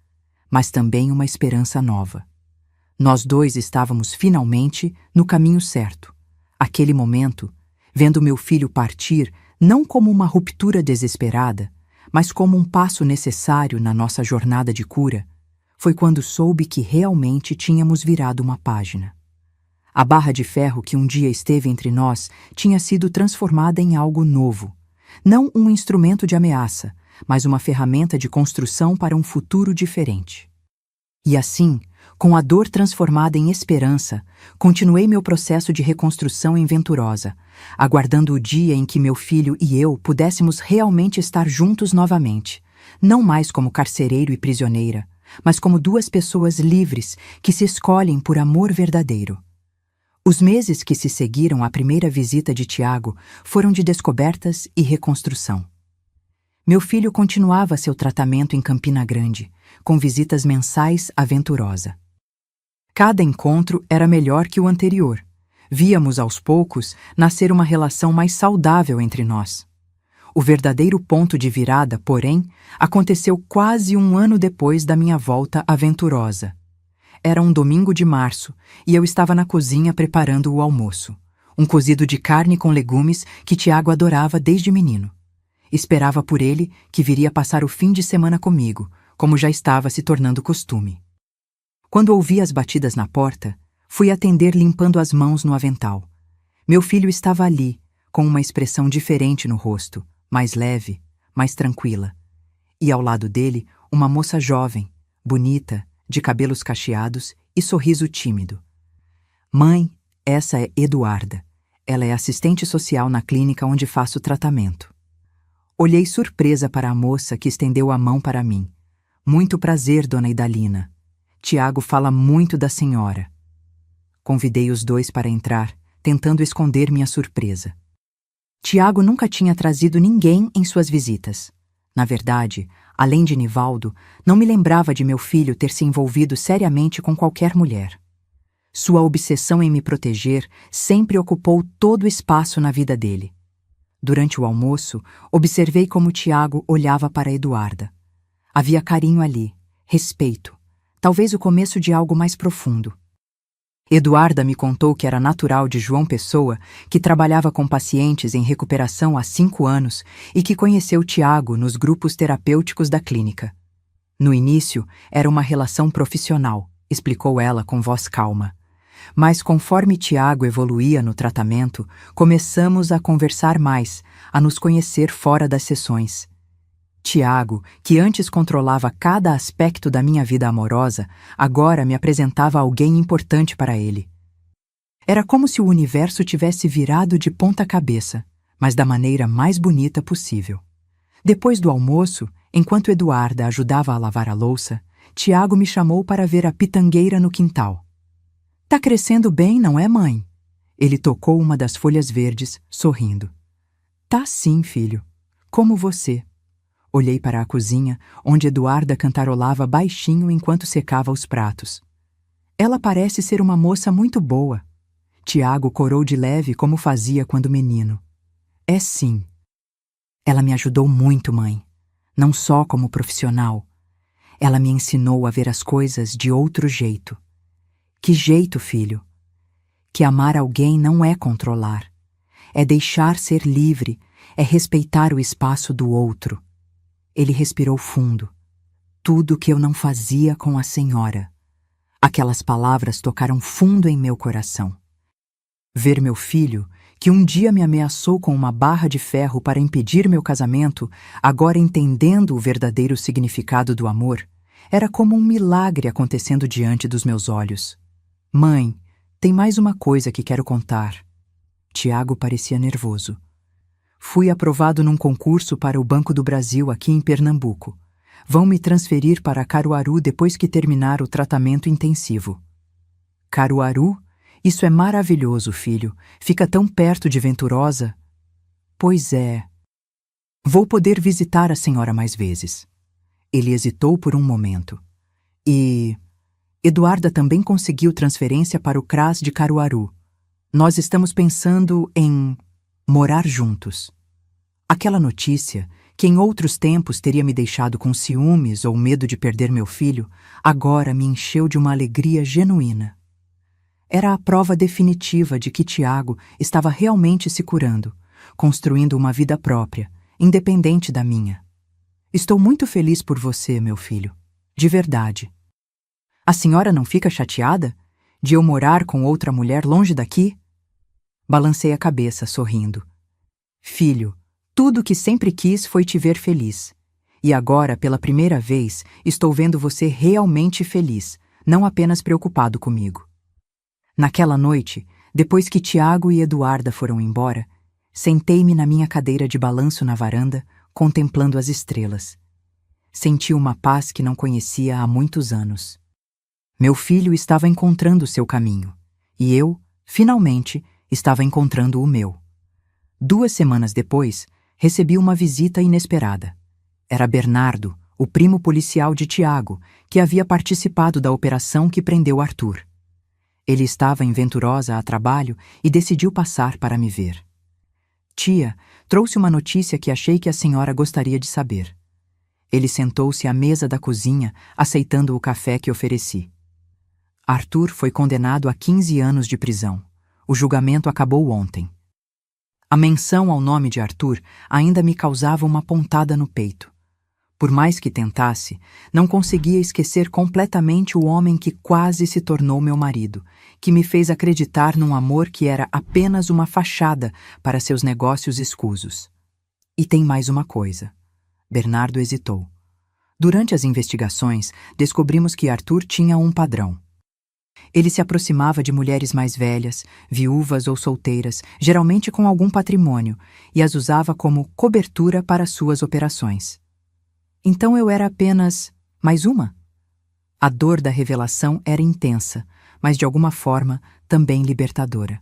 mas também uma esperança nova. Nós dois estávamos finalmente no caminho certo. Aquele momento, vendo meu filho partir, não como uma ruptura desesperada, mas como um passo necessário na nossa jornada de cura, foi quando soube que realmente tínhamos virado uma página. A barra de ferro que um dia esteve entre nós tinha sido transformada em algo novo. Não um instrumento de ameaça, mas uma ferramenta de construção para um futuro diferente. E assim, com a dor transformada em esperança, continuei meu processo de reconstrução em Venturosa, aguardando o dia em que meu filho e eu pudéssemos realmente estar juntos novamente, não mais como carcereiro e prisioneira, mas como duas pessoas livres que se escolhem por amor verdadeiro. Os meses que se seguiram à primeira visita de Tiago foram de descobertas e reconstrução. Meu filho continuava seu tratamento em Campina Grande, com visitas mensais à Venturosa. Cada encontro era melhor que o anterior. Víamos aos poucos nascer uma relação mais saudável entre nós. O verdadeiro ponto de virada, porém, aconteceu quase um ano depois da minha volta à Venturosa. Era um domingo de março e eu estava na cozinha preparando o almoço. Um cozido de carne com legumes que Tiago adorava desde menino. Esperava por ele, que viria passar o fim de semana comigo, como já estava se tornando costume. Quando ouvi as batidas na porta, fui atender limpando as mãos no avental. Meu filho estava ali, com uma expressão diferente no rosto, mais leve, mais tranquila. E ao lado dele, uma moça jovem, bonita, de cabelos cacheados e sorriso tímido. Mãe, essa é Eduarda. Ela é assistente social na clínica onde faço tratamento. Olhei surpresa para a moça que estendeu a mão para mim. Muito prazer, dona Idalina. Tiago fala muito da senhora. Convidei os dois para entrar, tentando esconder minha surpresa. Tiago nunca tinha trazido ninguém em suas visitas. Na verdade, além de Nivaldo, não me lembrava de meu filho ter se envolvido seriamente com qualquer mulher. Sua obsessão em me proteger sempre ocupou todo o espaço na vida dele. Durante o almoço, observei como Tiago olhava para Eduarda. Havia carinho ali, respeito, talvez o começo de algo mais profundo. Eduarda me contou que era natural de João Pessoa, que trabalhava com pacientes em recuperação há 5 anos e que conheceu Tiago nos grupos terapêuticos da clínica. No início, era uma relação profissional, explicou ela com voz calma. Mas conforme Tiago evoluía no tratamento, começamos a conversar mais, a nos conhecer fora das sessões. Tiago, que antes controlava cada aspecto da minha vida amorosa, agora me apresentava alguém importante para ele. Era como se o universo tivesse virado de ponta cabeça, mas da maneira mais bonita possível. Depois do almoço, Enquanto Eduarda ajudava a lavar a louça, Tiago me chamou para ver a pitangueira no quintal. Tá crescendo bem, não é, mãe? Ele tocou uma das folhas verdes, sorrindo. Tá sim, filho. Como você. Olhei para a cozinha, onde Eduarda cantarolava baixinho enquanto secava os pratos. Ela parece ser uma moça muito boa. Tiago corou de leve como fazia quando menino. É sim. Ela me ajudou muito, mãe. Não só como profissional. Ela me ensinou a ver as coisas de outro jeito. Que jeito, filho? Que amar alguém não é controlar. É deixar ser livre, é respeitar o espaço do outro. Ele respirou fundo. Tudo que eu não fazia com a senhora. Aquelas palavras tocaram fundo em meu coração. Ver meu filho, que um dia me ameaçou com uma barra de ferro para impedir meu casamento, agora entendendo o verdadeiro significado do amor, era como um milagre acontecendo diante dos meus olhos. Mãe, tem mais uma coisa que quero contar. Tiago parecia nervoso. Fui aprovado num concurso para o Banco do Brasil aqui em Pernambuco. Vão me transferir para Caruaru depois que terminar o tratamento intensivo. Caruaru? Isso é maravilhoso, filho. Fica tão perto de Venturosa. Pois é. Vou poder visitar a senhora mais vezes. Ele hesitou por um momento. E Eduarda também conseguiu transferência para o CRAS de Caruaru. Nós estamos pensando em morar juntos. Aquela notícia, que em outros tempos teria me deixado com ciúmes ou medo de perder meu filho, agora me encheu de uma alegria genuína. Era a prova definitiva de que Tiago estava realmente se curando, construindo uma vida própria, independente da minha. Estou muito feliz por você, meu filho. De verdade. A senhora não fica chateada de eu morar com outra mulher longe daqui? Balancei a cabeça, sorrindo. Filho, tudo o que sempre quis foi te ver feliz. E agora, pela primeira vez, estou vendo você realmente feliz, não apenas preocupado comigo. Naquela noite, depois que Tiago e Eduarda foram embora, sentei-me na minha cadeira de balanço na varanda, contemplando as estrelas. Senti uma paz que não conhecia há muitos anos. Meu filho estava encontrando seu caminho, e eu, finalmente, estava encontrando o meu. 2 semanas depois, recebi uma visita inesperada. Era Bernardo, o primo policial de Tiago, que havia participado da operação que prendeu Arthur. Ele estava em Venturosa a trabalho e decidiu passar para me ver. Tia, trouxe uma notícia que achei que a senhora gostaria de saber. Ele sentou-se à mesa da cozinha, aceitando o café que ofereci. Arthur foi condenado a 15 anos de prisão. O julgamento acabou ontem. A menção ao nome de Arthur ainda me causava uma pontada no peito. Por mais que tentasse, não conseguia esquecer completamente o homem que quase se tornou meu marido, que me fez acreditar num amor que era apenas uma fachada para seus negócios escusos. E tem mais uma coisa. Bernardo hesitou. Durante as investigações, descobrimos que Arthur tinha um padrão. Ele se aproximava de mulheres mais velhas, viúvas ou solteiras, geralmente com algum patrimônio, e as usava como cobertura para suas operações. Então eu era apenas mais uma? A dor da revelação era intensa, mas de alguma forma também libertadora.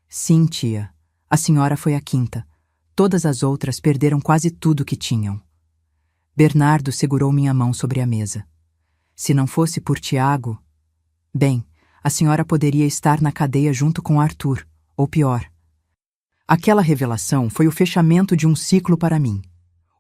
Sim, tia, a senhora foi a quinta. Todas as outras perderam quase tudo que tinham. Bernardo segurou minha mão sobre a mesa. Se não fosse por Tiago... Bem, a senhora poderia estar na cadeia junto com Arthur, ou pior. Aquela revelação foi o fechamento de um ciclo para mim.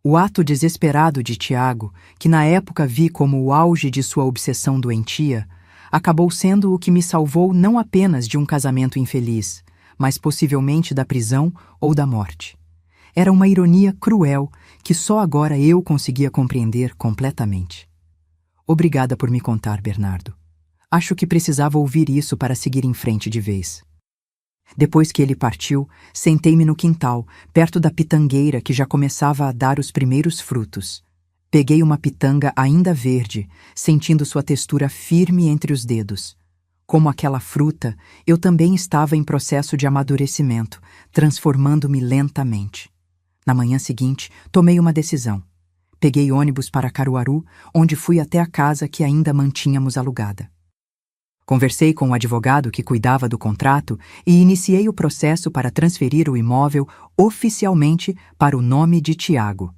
O ato desesperado de Tiago, que na época vi como o auge de sua obsessão doentia, acabou sendo o que me salvou não apenas de um casamento infeliz, mas possivelmente da prisão ou da morte. Era uma ironia cruel que só agora eu conseguia compreender completamente. Obrigada por me contar, Bernardo. Acho que precisava ouvir isso para seguir em frente de vez. Depois que ele partiu, sentei-me no quintal, perto da pitangueira que já começava a dar os primeiros frutos. Peguei uma pitanga ainda verde, sentindo sua textura firme entre os dedos. Como aquela fruta, eu também estava em processo de amadurecimento, transformando-me lentamente. Na manhã seguinte, tomei uma decisão. peguei ônibus para Caruaru, onde fui até a casa que ainda mantínhamos alugada. Conversei com o advogado que cuidava do contrato e iniciei o processo para transferir o imóvel oficialmente para o nome de Tiago.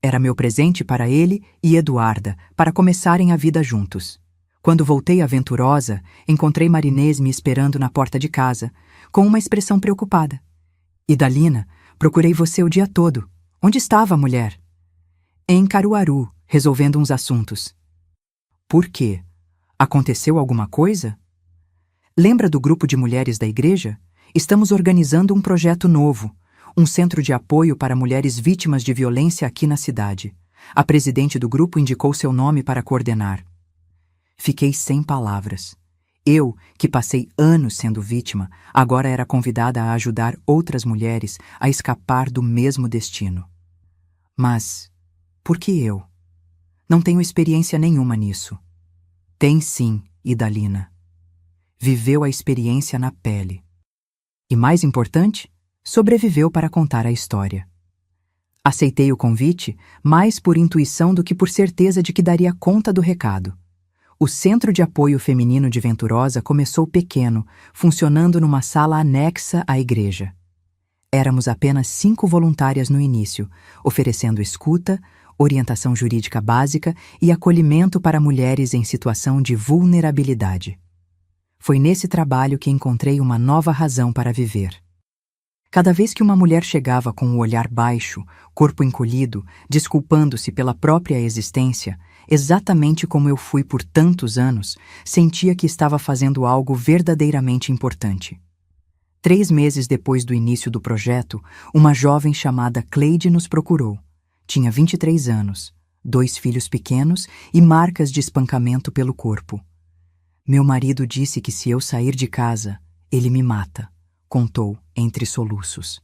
Era meu presente para ele e Eduarda, para começarem a vida juntos. Quando voltei à Venturosa, encontrei Marinês me esperando na porta de casa, com uma expressão preocupada. Idalina, procurei você o dia todo. Onde estava a mulher? Em Caruaru, resolvendo uns assuntos. Por quê? Aconteceu alguma coisa? Lembra do grupo de mulheres da igreja? Estamos organizando um projeto novo, um centro de apoio para mulheres vítimas de violência aqui na cidade. A presidente do grupo indicou seu nome para coordenar. Fiquei sem palavras. Eu, que passei anos sendo vítima, agora era convidada a ajudar outras mulheres a escapar do mesmo destino. Mas por que eu? Não tenho experiência nenhuma nisso. Tem sim, Idalina. Viveu a experiência na pele. E mais importante, sobreviveu para contar a história. Aceitei o convite mais por intuição do que por certeza de que daria conta do recado. O Centro de Apoio Feminino de Venturosa começou pequeno, funcionando numa sala anexa à igreja. Éramos apenas 5 voluntárias no início, oferecendo escuta, orientação jurídica básica e acolhimento para mulheres em situação de vulnerabilidade. Foi nesse trabalho que encontrei uma nova razão para viver. Cada vez que uma mulher chegava com o olhar baixo, corpo encolhido, desculpando-se pela própria existência, exatamente como eu fui por tantos anos, sentia que estava fazendo algo verdadeiramente importante. 3 meses depois do início do projeto, uma jovem chamada Cleide nos procurou. Tinha 23 anos, 2 filhos pequenos e marcas de espancamento pelo corpo. Meu marido disse que se eu sair de casa, ele me mata, contou entre soluços.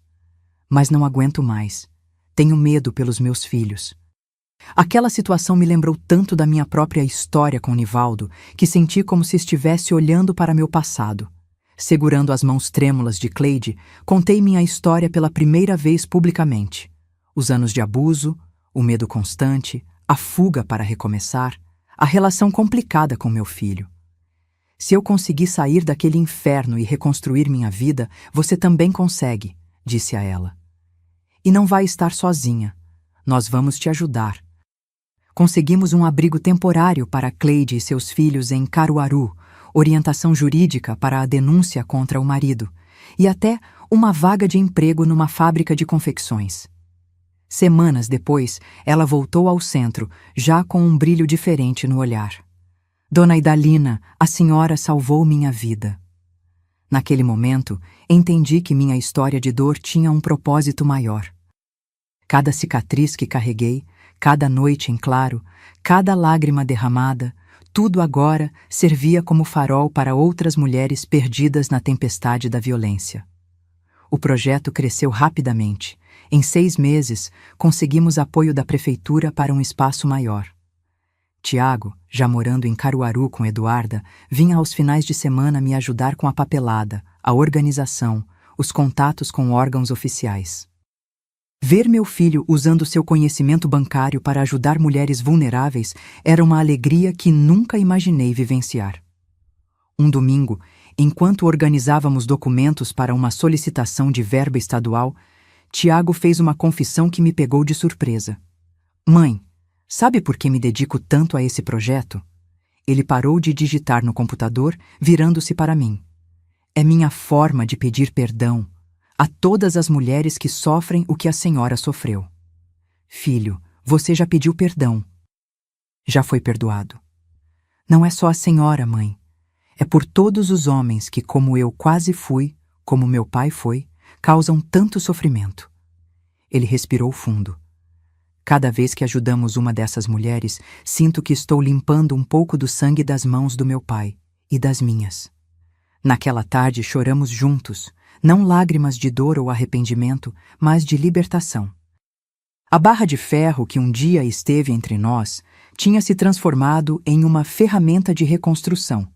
Mas não aguento mais. Tenho medo pelos meus filhos. Aquela situação me lembrou tanto da minha própria história com Nivaldo que senti como se estivesse olhando para meu passado. Segurando as mãos trêmulas de Cleide, contei minha história pela primeira vez publicamente. Os anos de abuso, o medo constante, a fuga para recomeçar, a relação complicada com meu filho. Se eu conseguir sair daquele inferno e reconstruir minha vida, você também consegue, disse a ela. E não vai estar sozinha. Nós vamos te ajudar. Conseguimos um abrigo temporário para Cleide e seus filhos em Caruaru, orientação jurídica para a denúncia contra o marido, e até uma vaga de emprego numa fábrica de confecções. Semanas depois, ela voltou ao centro, já com um brilho diferente no olhar. Dona Idalina, a senhora salvou minha vida. Naquele momento, entendi que minha história de dor tinha um propósito maior. Cada cicatriz que carreguei, cada noite em claro, cada lágrima derramada, tudo agora servia como farol para outras mulheres perdidas na tempestade da violência. O projeto cresceu rapidamente. Em 6 meses, conseguimos apoio da prefeitura para um espaço maior. Tiago, já morando em Caruaru com Eduarda, vinha aos finais de semana me ajudar com a papelada, a organização, os contatos com órgãos oficiais. Ver meu filho usando seu conhecimento bancário para ajudar mulheres vulneráveis era uma alegria que nunca imaginei vivenciar. Um domingo, enquanto organizávamos documentos para uma solicitação de verba estadual, Tiago fez uma confissão que me pegou de surpresa. Mãe, sabe por que me dedico tanto a esse projeto? Ele parou de digitar no computador, virando-se para mim. É minha forma de pedir perdão a todas as mulheres que sofrem o que a senhora sofreu. Filho, você já pediu perdão. Já foi perdoado. Não é só a senhora, mãe. É por todos os homens que, como eu quase fui, como meu pai foi, causam tanto sofrimento. Ele respirou fundo. Cada vez que ajudamos uma dessas mulheres, sinto que estou limpando um pouco do sangue das mãos do meu pai e das minhas. Naquela tarde choramos juntos, não lágrimas de dor ou arrependimento, mas de libertação. A barra de ferro que um dia esteve entre nós tinha se transformado em uma ferramenta de reconstrução,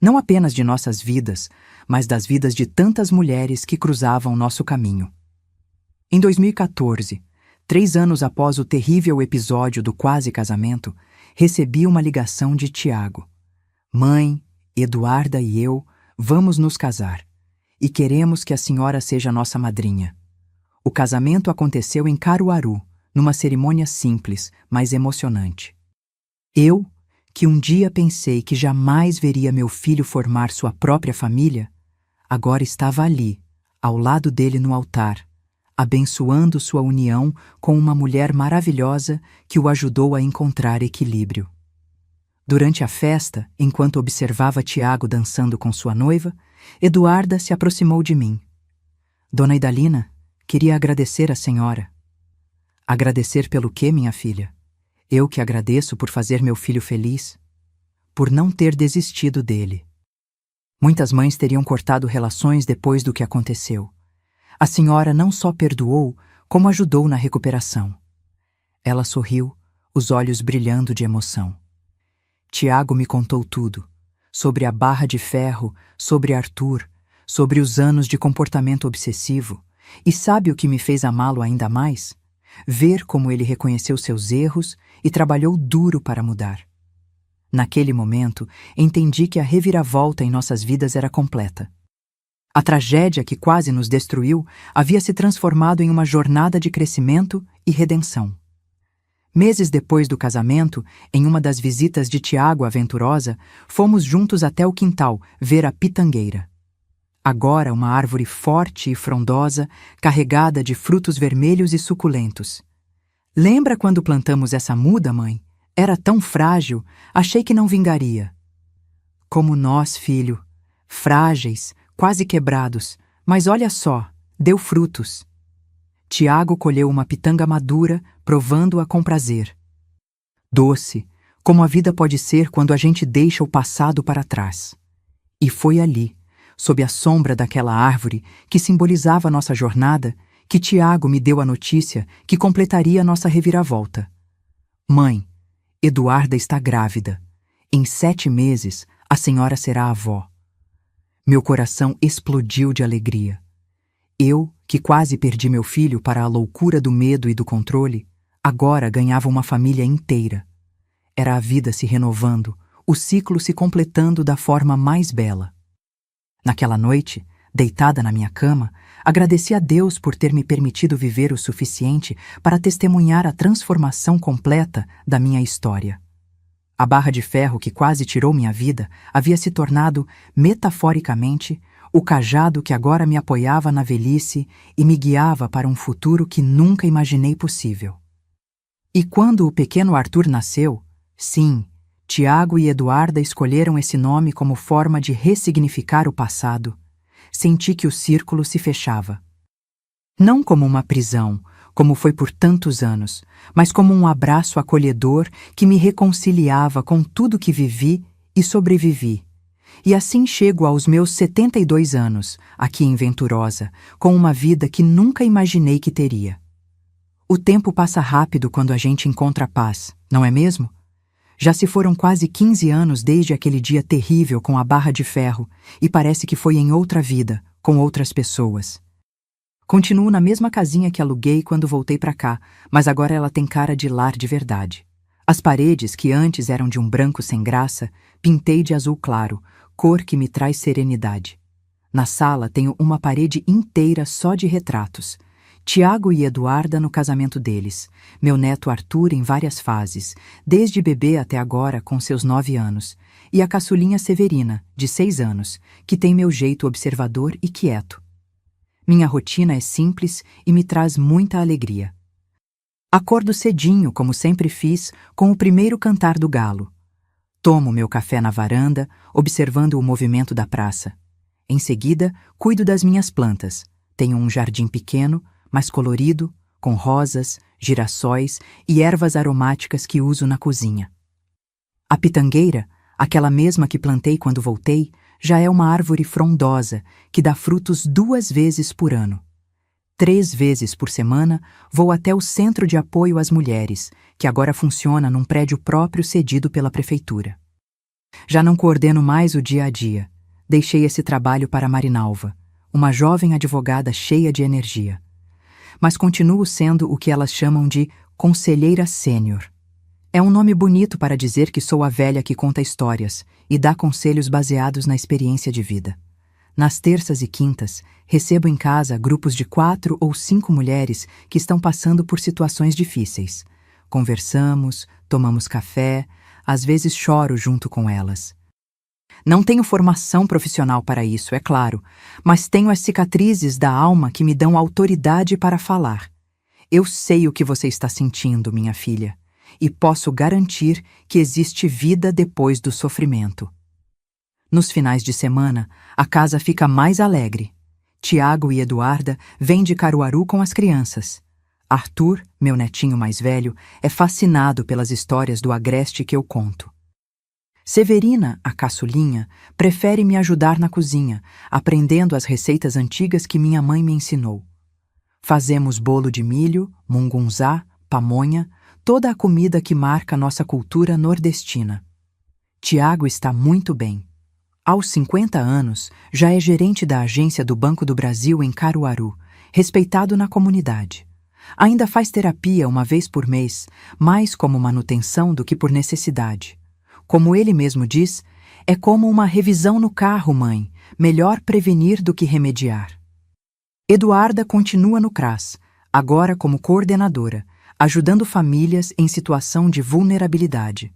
não apenas de nossas vidas, mas das vidas de tantas mulheres que cruzavam nosso caminho. Em 2014, 3 anos após o terrível episódio do quase casamento, recebi uma ligação de Tiago. Mãe, Eduarda e eu vamos nos casar e queremos que a senhora seja nossa madrinha. O casamento aconteceu em Caruaru, numa cerimônia simples, mas emocionante. Eu, que um dia pensei que jamais veria meu filho formar sua própria família, agora estava ali, ao lado dele no altar, abençoando sua união com uma mulher maravilhosa que o ajudou a encontrar equilíbrio. Durante a festa, enquanto observava Tiago dançando com sua noiva, Eduarda se aproximou de mim. Dona Idalina, queria agradecer à senhora. Agradecer pelo quê, minha filha? Eu que agradeço por fazer meu filho feliz, por não ter desistido dele. Muitas mães teriam cortado relações depois do que aconteceu. A senhora não só perdoou, como ajudou na recuperação. Ela sorriu, os olhos brilhando de emoção. Tiago me contou tudo, sobre a barra de ferro, sobre Arthur, sobre os anos de comportamento obsessivo, e sabe o que me fez amá-lo ainda mais? Ver como ele reconheceu seus erros e trabalhou duro para mudar. Naquele momento, entendi que a reviravolta em nossas vidas era completa. A tragédia que quase nos destruiu havia se transformado em uma jornada de crescimento e redenção. Meses depois do casamento, em uma das visitas de Tiago à Venturosa, fomos juntos até o quintal ver a pitangueira. Agora uma árvore forte e frondosa, carregada de frutos vermelhos e suculentos. Lembra quando plantamos essa muda, mãe? Era tão frágil, achei que não vingaria. Como nós, filho, frágeis, quase quebrados, mas olha só, deu frutos. Tiago colheu uma pitanga madura, provando-a com prazer. Doce, como a vida pode ser quando a gente deixa o passado para trás. E foi ali, sob a sombra daquela árvore que simbolizava nossa jornada, que Tiago me deu a notícia que completaria nossa reviravolta. Mãe, Eduarda está grávida. Em 7 meses, a senhora será avó. Meu coração explodiu de alegria. Eu, que quase perdi meu filho para a loucura do medo e do controle, agora ganhava uma família inteira. Era a vida se renovando, o ciclo se completando da forma mais bela. Naquela noite, deitada na minha cama, agradeci a Deus por ter me permitido viver o suficiente para testemunhar a transformação completa da minha história. A barra de ferro que quase tirou minha vida havia se tornado, metaforicamente, o cajado que agora me apoiava na velhice e me guiava para um futuro que nunca imaginei possível. E quando o pequeno Arthur nasceu, sim, Tiago e Eduarda escolheram esse nome como forma de ressignificar o passado. Senti que o círculo se fechava. Não como uma prisão, como foi por tantos anos, mas como um abraço acolhedor que me reconciliava com tudo que vivi e sobrevivi. E assim chego aos meus 72 anos, aqui em Venturosa, com uma vida que nunca imaginei que teria. O tempo passa rápido quando a gente encontra paz, não é mesmo? Já se foram quase 15 anos desde aquele dia terrível com a barra de ferro, e parece que foi em outra vida, com outras pessoas. Continuo na mesma casinha que aluguei quando voltei para cá, mas agora ela tem cara de lar de verdade. As paredes, que antes eram de um branco sem graça, pintei de azul claro, cor que me traz serenidade. Na sala tenho uma parede inteira só de retratos. Tiago e Eduarda no casamento deles, meu neto Arthur em várias fases, desde bebê até agora com seus 9 anos, e a caçulinha Severina, de 6 anos, que tem meu jeito observador e quieto. Minha rotina é simples e me traz muita alegria. Acordo cedinho, como sempre fiz, com o primeiro cantar do galo. Tomo meu café na varanda, observando o movimento da praça. Em seguida, cuido das minhas plantas. Tenho um jardim pequeno, mas colorido, com rosas, girassóis e ervas aromáticas que uso na cozinha. A pitangueira, aquela mesma que plantei quando voltei, já é uma árvore frondosa que dá frutos 2 vezes por ano. 3 vezes por semana vou até o Centro de Apoio às Mulheres, que agora funciona num prédio próprio cedido pela prefeitura. Já não coordeno mais o dia a dia. Deixei esse trabalho para Marinalva, uma jovem advogada cheia de energia. mas continuo sendo o que elas chamam de conselheira sênior. É um nome bonito para dizer que sou a velha que conta histórias e dá conselhos baseados na experiência de vida. Nas terças e quintas, recebo em casa grupos de 4 ou 5 mulheres que estão passando por situações difíceis. Conversamos, tomamos café, às vezes choro junto com elas. Não tenho formação profissional para isso, é claro, mas tenho as cicatrizes da alma que me dão autoridade para falar. Eu sei o que você está sentindo, minha filha, e posso garantir que existe vida depois do sofrimento. Nos finais de semana, a casa fica mais alegre. Tiago e Eduarda vêm de Caruaru com as crianças. Arthur, meu netinho mais velho, é fascinado pelas histórias do Agreste que eu conto. Severina, a caçulinha, prefere me ajudar na cozinha, aprendendo as receitas antigas que minha mãe me ensinou. Fazemos bolo de milho, mungunzá, pamonha, toda a comida que marca nossa cultura nordestina. Tiago está muito bem. Aos 50 anos, já é gerente da agência do Banco do Brasil em Caruaru, respeitado na comunidade. Ainda faz terapia uma vez por mês, mais como manutenção do que por necessidade. Como ele mesmo diz, é como uma revisão no carro, mãe, melhor prevenir do que remediar. Eduarda continua no CRAS, agora como coordenadora, ajudando famílias em situação de vulnerabilidade.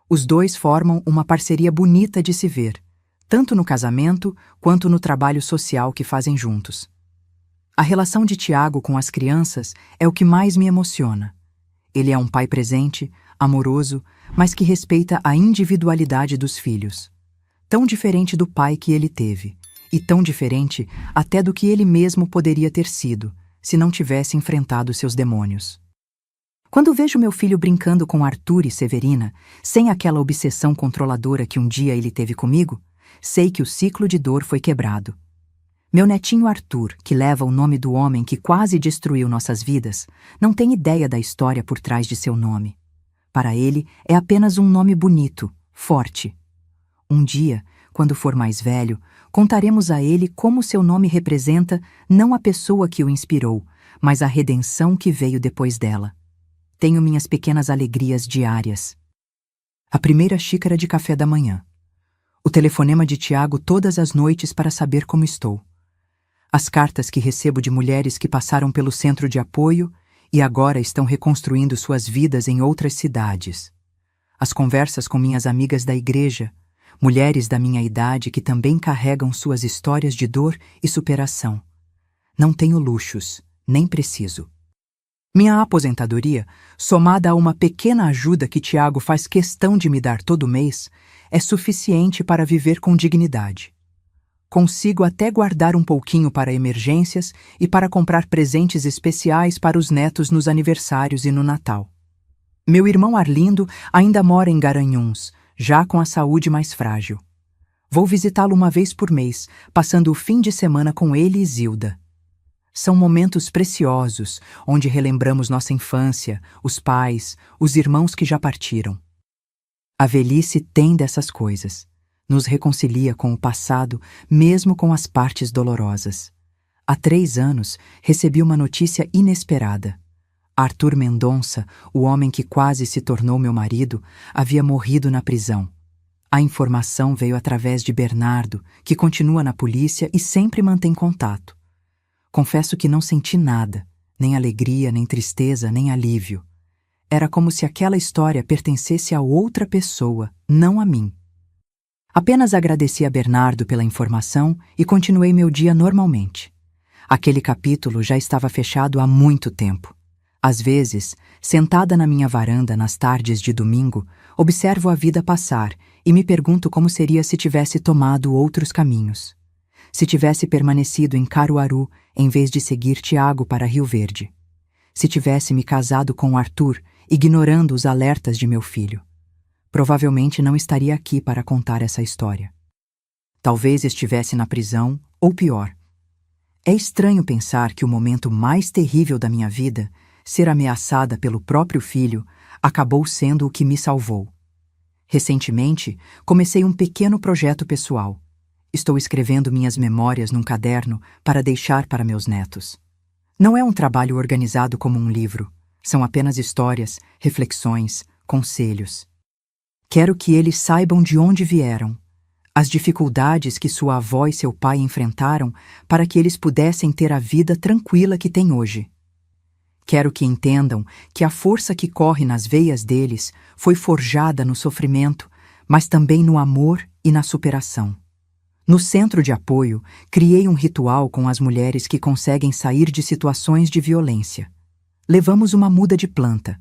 Os dois formam uma parceria bonita de se ver, tanto no casamento quanto no trabalho social que fazem juntos. A relação de Tiago com as crianças é o que mais me emociona. Ele é um pai presente, amoroso, mas que respeita a individualidade dos filhos. Tão diferente do pai que ele teve, e tão diferente até do que ele mesmo poderia ter sido, se não tivesse enfrentado seus demônios. Quando vejo meu filho brincando com Arthur e Severina, sem aquela obsessão controladora que um dia ele teve comigo, sei que o ciclo de dor foi quebrado. Meu netinho Arthur, que leva o nome do homem que quase destruiu nossas vidas, não tem ideia da história por trás de seu nome. Para ele, é apenas um nome bonito, forte. Um dia, quando for mais velho, contaremos a ele como seu nome representa não a pessoa que o inspirou, mas a redenção que veio depois dela. Tenho minhas pequenas alegrias diárias. A primeira xícara de café da manhã. O telefonema de Tiago todas as noites para saber como estou. As cartas que recebo de mulheres que passaram pelo centro de apoio e agora estão reconstruindo suas vidas em outras cidades. As conversas com minhas amigas da igreja, mulheres da minha idade que também carregam suas histórias de dor e superação. Não tenho luxos, nem preciso. Minha aposentadoria, somada a uma pequena ajuda que Tiago faz questão de me dar todo mês, é suficiente para viver com dignidade. Consigo até guardar um pouquinho para emergências e para comprar presentes especiais para os netos nos aniversários e no Natal. Meu irmão Arlindo ainda mora em Garanhuns, já com a saúde mais frágil. Vou visitá-lo uma vez por mês, passando o fim de semana com ele e Zilda. São momentos preciosos, onde relembramos nossa infância, os pais, os irmãos que já partiram. A velhice tem dessas coisas. Nos reconcilia com o passado, mesmo com as partes dolorosas. Há 3 anos, recebi uma notícia inesperada. Arthur Mendonça, o homem que quase se tornou meu marido, havia morrido na prisão. A informação veio através de Bernardo, que continua na polícia e sempre mantém contato. Confesso que não senti nada, nem alegria, nem tristeza, nem alívio. Era como se aquela história pertencesse a outra pessoa, não a mim. Apenas agradeci a Bernardo pela informação e continuei meu dia normalmente. Aquele capítulo já estava fechado há muito tempo. Às vezes, sentada na minha varanda nas tardes de domingo, observo a vida passar e me pergunto como seria se tivesse tomado outros caminhos. Se tivesse permanecido em Caruaru em vez de seguir Tiago para Rio Verde. Se tivesse me casado com Arthur, ignorando os alertas de meu filho. Provavelmente não estaria aqui para contar essa história. Talvez estivesse na prisão, ou pior. É estranho pensar que o momento mais terrível da minha vida, ser ameaçada pelo próprio filho, acabou sendo o que me salvou. Recentemente, comecei um pequeno projeto pessoal. Estou escrevendo minhas memórias num caderno para deixar para meus netos. Não é um trabalho organizado como um livro. São apenas histórias, reflexões, conselhos. Quero que eles saibam de onde vieram, as dificuldades que sua avó e seu pai enfrentaram para que eles pudessem ter a vida tranquila que têm hoje. Quero que entendam que a força que corre nas veias deles foi forjada no sofrimento, mas também no amor e na superação. No centro de apoio, criei um ritual com as mulheres que conseguem sair de situações de violência. Levamos uma muda de planta,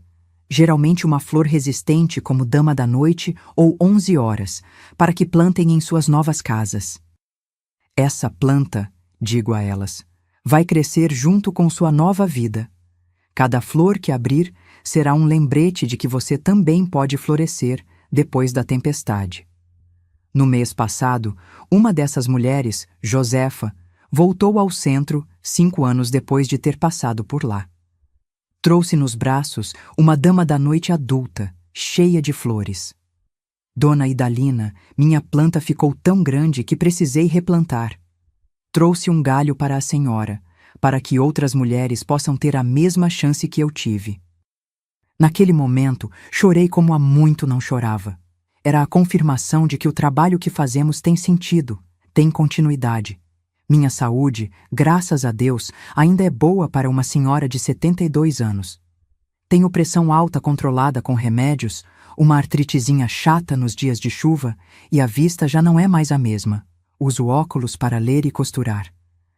geralmente uma flor resistente como dama da noite ou 11 horas, para que plantem em suas novas casas. Essa planta, digo a elas, vai crescer junto com sua nova vida. Cada flor que abrir será um lembrete de que você também pode florescer depois da tempestade. No mês passado, uma dessas mulheres, Josefa, voltou ao centro 5 anos depois de ter passado por lá. Trouxe nos braços uma dama da noite adulta, cheia de flores. Dona Idalina, minha planta ficou tão grande que precisei replantar. Trouxe um galho para a senhora, para que outras mulheres possam ter a mesma chance que eu tive. Naquele momento, chorei como há muito não chorava. Era a confirmação de que o trabalho que fazemos tem sentido, tem continuidade. Minha saúde, graças a Deus, ainda é boa para uma senhora de 72 anos. Tenho pressão alta controlada com remédios, uma artritezinha chata nos dias de chuva e a vista já não é mais a mesma. Uso óculos para ler e costurar.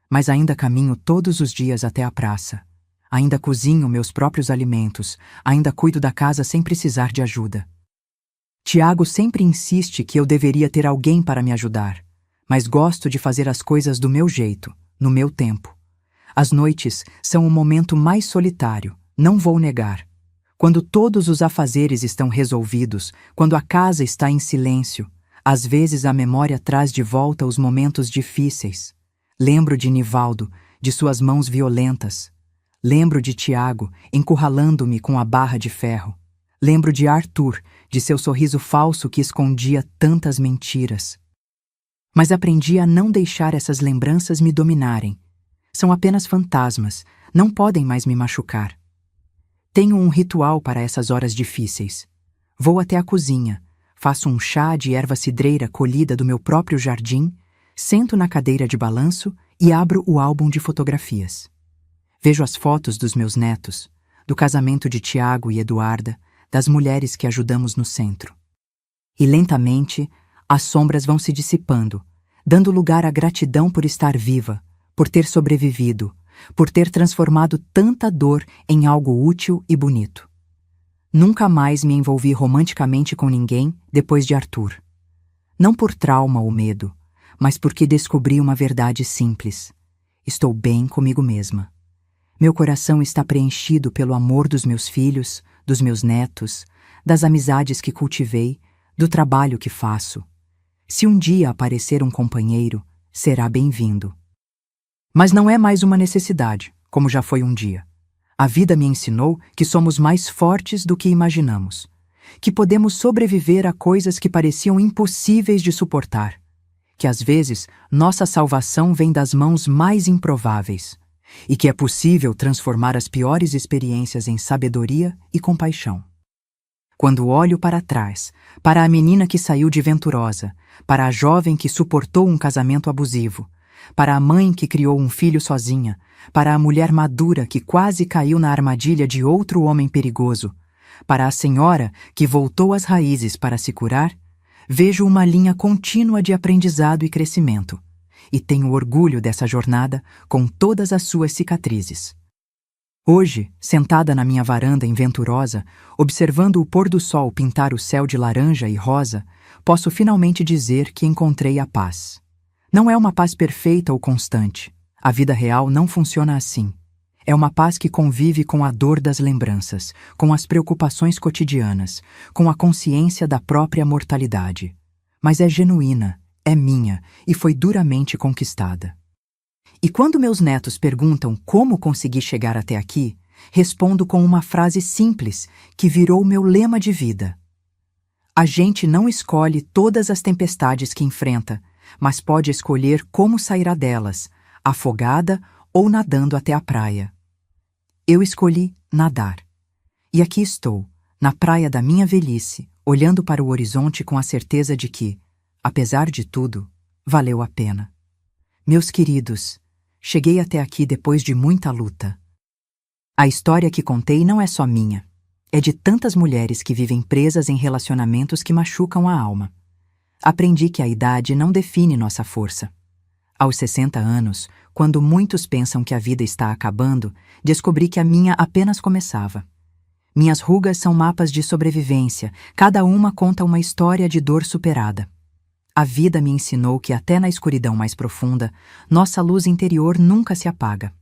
Mas ainda caminho todos os dias até a praça. Ainda cozinho meus próprios alimentos, ainda cuido da casa sem precisar de ajuda. Tiago sempre insiste que eu deveria ter alguém para me ajudar, mas gosto de fazer as coisas do meu jeito, no meu tempo. As noites são o momento mais solitário, não vou negar. Quando todos os afazeres estão resolvidos, quando a casa está em silêncio, às vezes a memória traz de volta os momentos difíceis. Lembro de Nivaldo, de suas mãos violentas. Lembro de Tiago, encurralando-me com a barra de ferro. Lembro de Arthur, de seu sorriso falso que escondia tantas mentiras. Mas aprendi a não deixar essas lembranças me dominarem. São apenas fantasmas, não podem mais me machucar. Tenho um ritual para essas horas difíceis. Vou até a cozinha, faço um chá de erva cidreira colhida do meu próprio jardim, sento na cadeira de balanço e abro o álbum de fotografias. Vejo as fotos dos meus netos, do casamento de Tiago e Eduarda, das mulheres que ajudamos no centro. E lentamente, as sombras vão se dissipando, dando lugar à gratidão por estar viva, por ter sobrevivido, por ter transformado tanta dor em algo útil e bonito. Nunca mais me envolvi romanticamente com ninguém depois de Arthur. Não por trauma ou medo, mas porque descobri uma verdade simples. Estou bem comigo mesma. Meu coração está preenchido pelo amor dos meus filhos, dos meus netos, das amizades que cultivei, do trabalho que faço. Se um dia aparecer um companheiro, será bem-vindo. Mas não é mais uma necessidade, como já foi um dia. A vida me ensinou que somos mais fortes do que imaginamos, que podemos sobreviver a coisas que pareciam impossíveis de suportar, que às vezes nossa salvação vem das mãos mais improváveis, e que é possível transformar as piores experiências em sabedoria e compaixão. Quando olho para trás, para a menina que saiu de Venturosa, para a jovem que suportou um casamento abusivo, para a mãe que criou um filho sozinha, para a mulher madura que quase caiu na armadilha de outro homem perigoso, para a senhora que voltou às raízes para se curar, vejo uma linha contínua de aprendizado e crescimento, e tenho orgulho dessa jornada com todas as suas cicatrizes. Hoje, sentada na minha varanda em Venturosa, observando o pôr do sol pintar o céu de laranja e rosa, posso finalmente dizer que encontrei a paz. Não é uma paz perfeita ou constante. A vida real não funciona assim. É uma paz que convive com a dor das lembranças, com as preocupações cotidianas, com a consciência da própria mortalidade. Mas é genuína, é minha e foi duramente conquistada. E quando meus netos perguntam como consegui chegar até aqui, respondo com uma frase simples que virou meu lema de vida. A gente não escolhe todas as tempestades que enfrenta, mas pode escolher como sairá delas, afogada ou nadando até a praia. Eu escolhi nadar. E aqui estou, na praia da minha velhice, olhando para o horizonte com a certeza de que, apesar de tudo, valeu a pena. Meus queridos, cheguei até aqui depois de muita luta. A história que contei não é só minha. É de tantas mulheres que vivem presas em relacionamentos que machucam a alma. Aprendi que a idade não define nossa força. Aos 60 anos, quando muitos pensam que a vida está acabando, descobri que a minha apenas começava. Minhas rugas são mapas de sobrevivência, cada uma conta uma história de dor superada. A vida me ensinou que até na escuridão mais profunda, nossa luz interior nunca se apaga.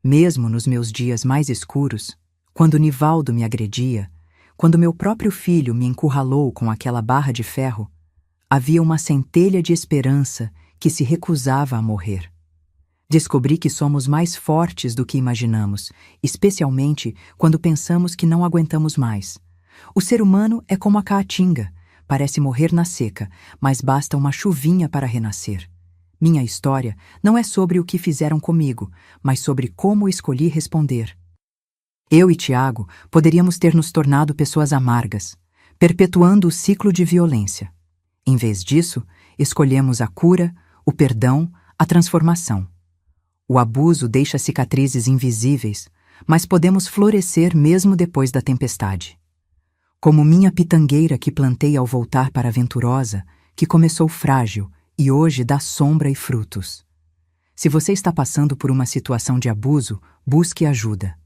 Mesmo nos meus dias mais escuros, quando Nivaldo me agredia, quando meu próprio filho me encurralou com aquela barra de ferro, havia uma centelha de esperança que se recusava a morrer. Descobri que somos mais fortes do que imaginamos, especialmente quando pensamos que não aguentamos mais. O ser humano é como a caatinga, parece morrer na seca, mas basta uma chuvinha para renascer. Minha história não é sobre o que fizeram comigo, mas sobre como escolhi responder. Eu e Tiago poderíamos ter nos tornado pessoas amargas, perpetuando o ciclo de violência. Em vez disso, escolhemos a cura, o perdão, a transformação. O abuso deixa cicatrizes invisíveis, mas podemos florescer mesmo depois da tempestade. Como minha pitangueira que plantei ao voltar para a Venturosa, que começou frágil e hoje dá sombra e frutos. Se você está passando por uma situação de abuso, busque ajuda.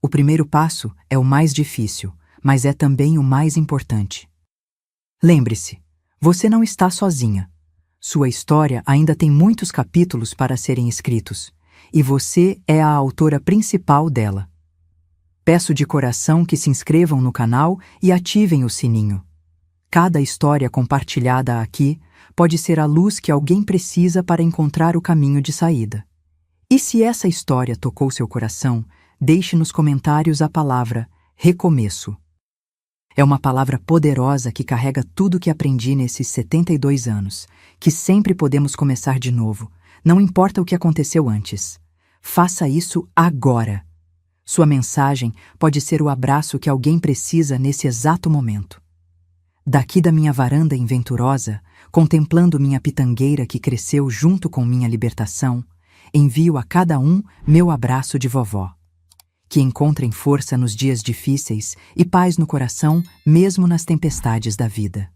O primeiro passo é o mais difícil, mas é também o mais importante. Lembre-se, você não está sozinha. Sua história ainda tem muitos capítulos para serem escritos, e você é a autora principal dela. Peço de coração que se inscrevam no canal e ativem o sininho. Cada história compartilhada aqui pode ser a luz que alguém precisa para encontrar o caminho de saída. E se essa história tocou seu coração, deixe nos comentários a palavra recomeço. É uma palavra poderosa que carrega tudo que aprendi nesses 72 anos, que sempre podemos começar de novo, não importa o que aconteceu antes. Faça isso agora. Sua mensagem pode ser o abraço que alguém precisa nesse exato momento. Daqui da minha varanda em Venturosa, contemplando minha pitangueira que cresceu junto com minha libertação, envio a cada um meu abraço de vovó. Que encontrem força nos dias difíceis e paz no coração, mesmo nas tempestades da vida.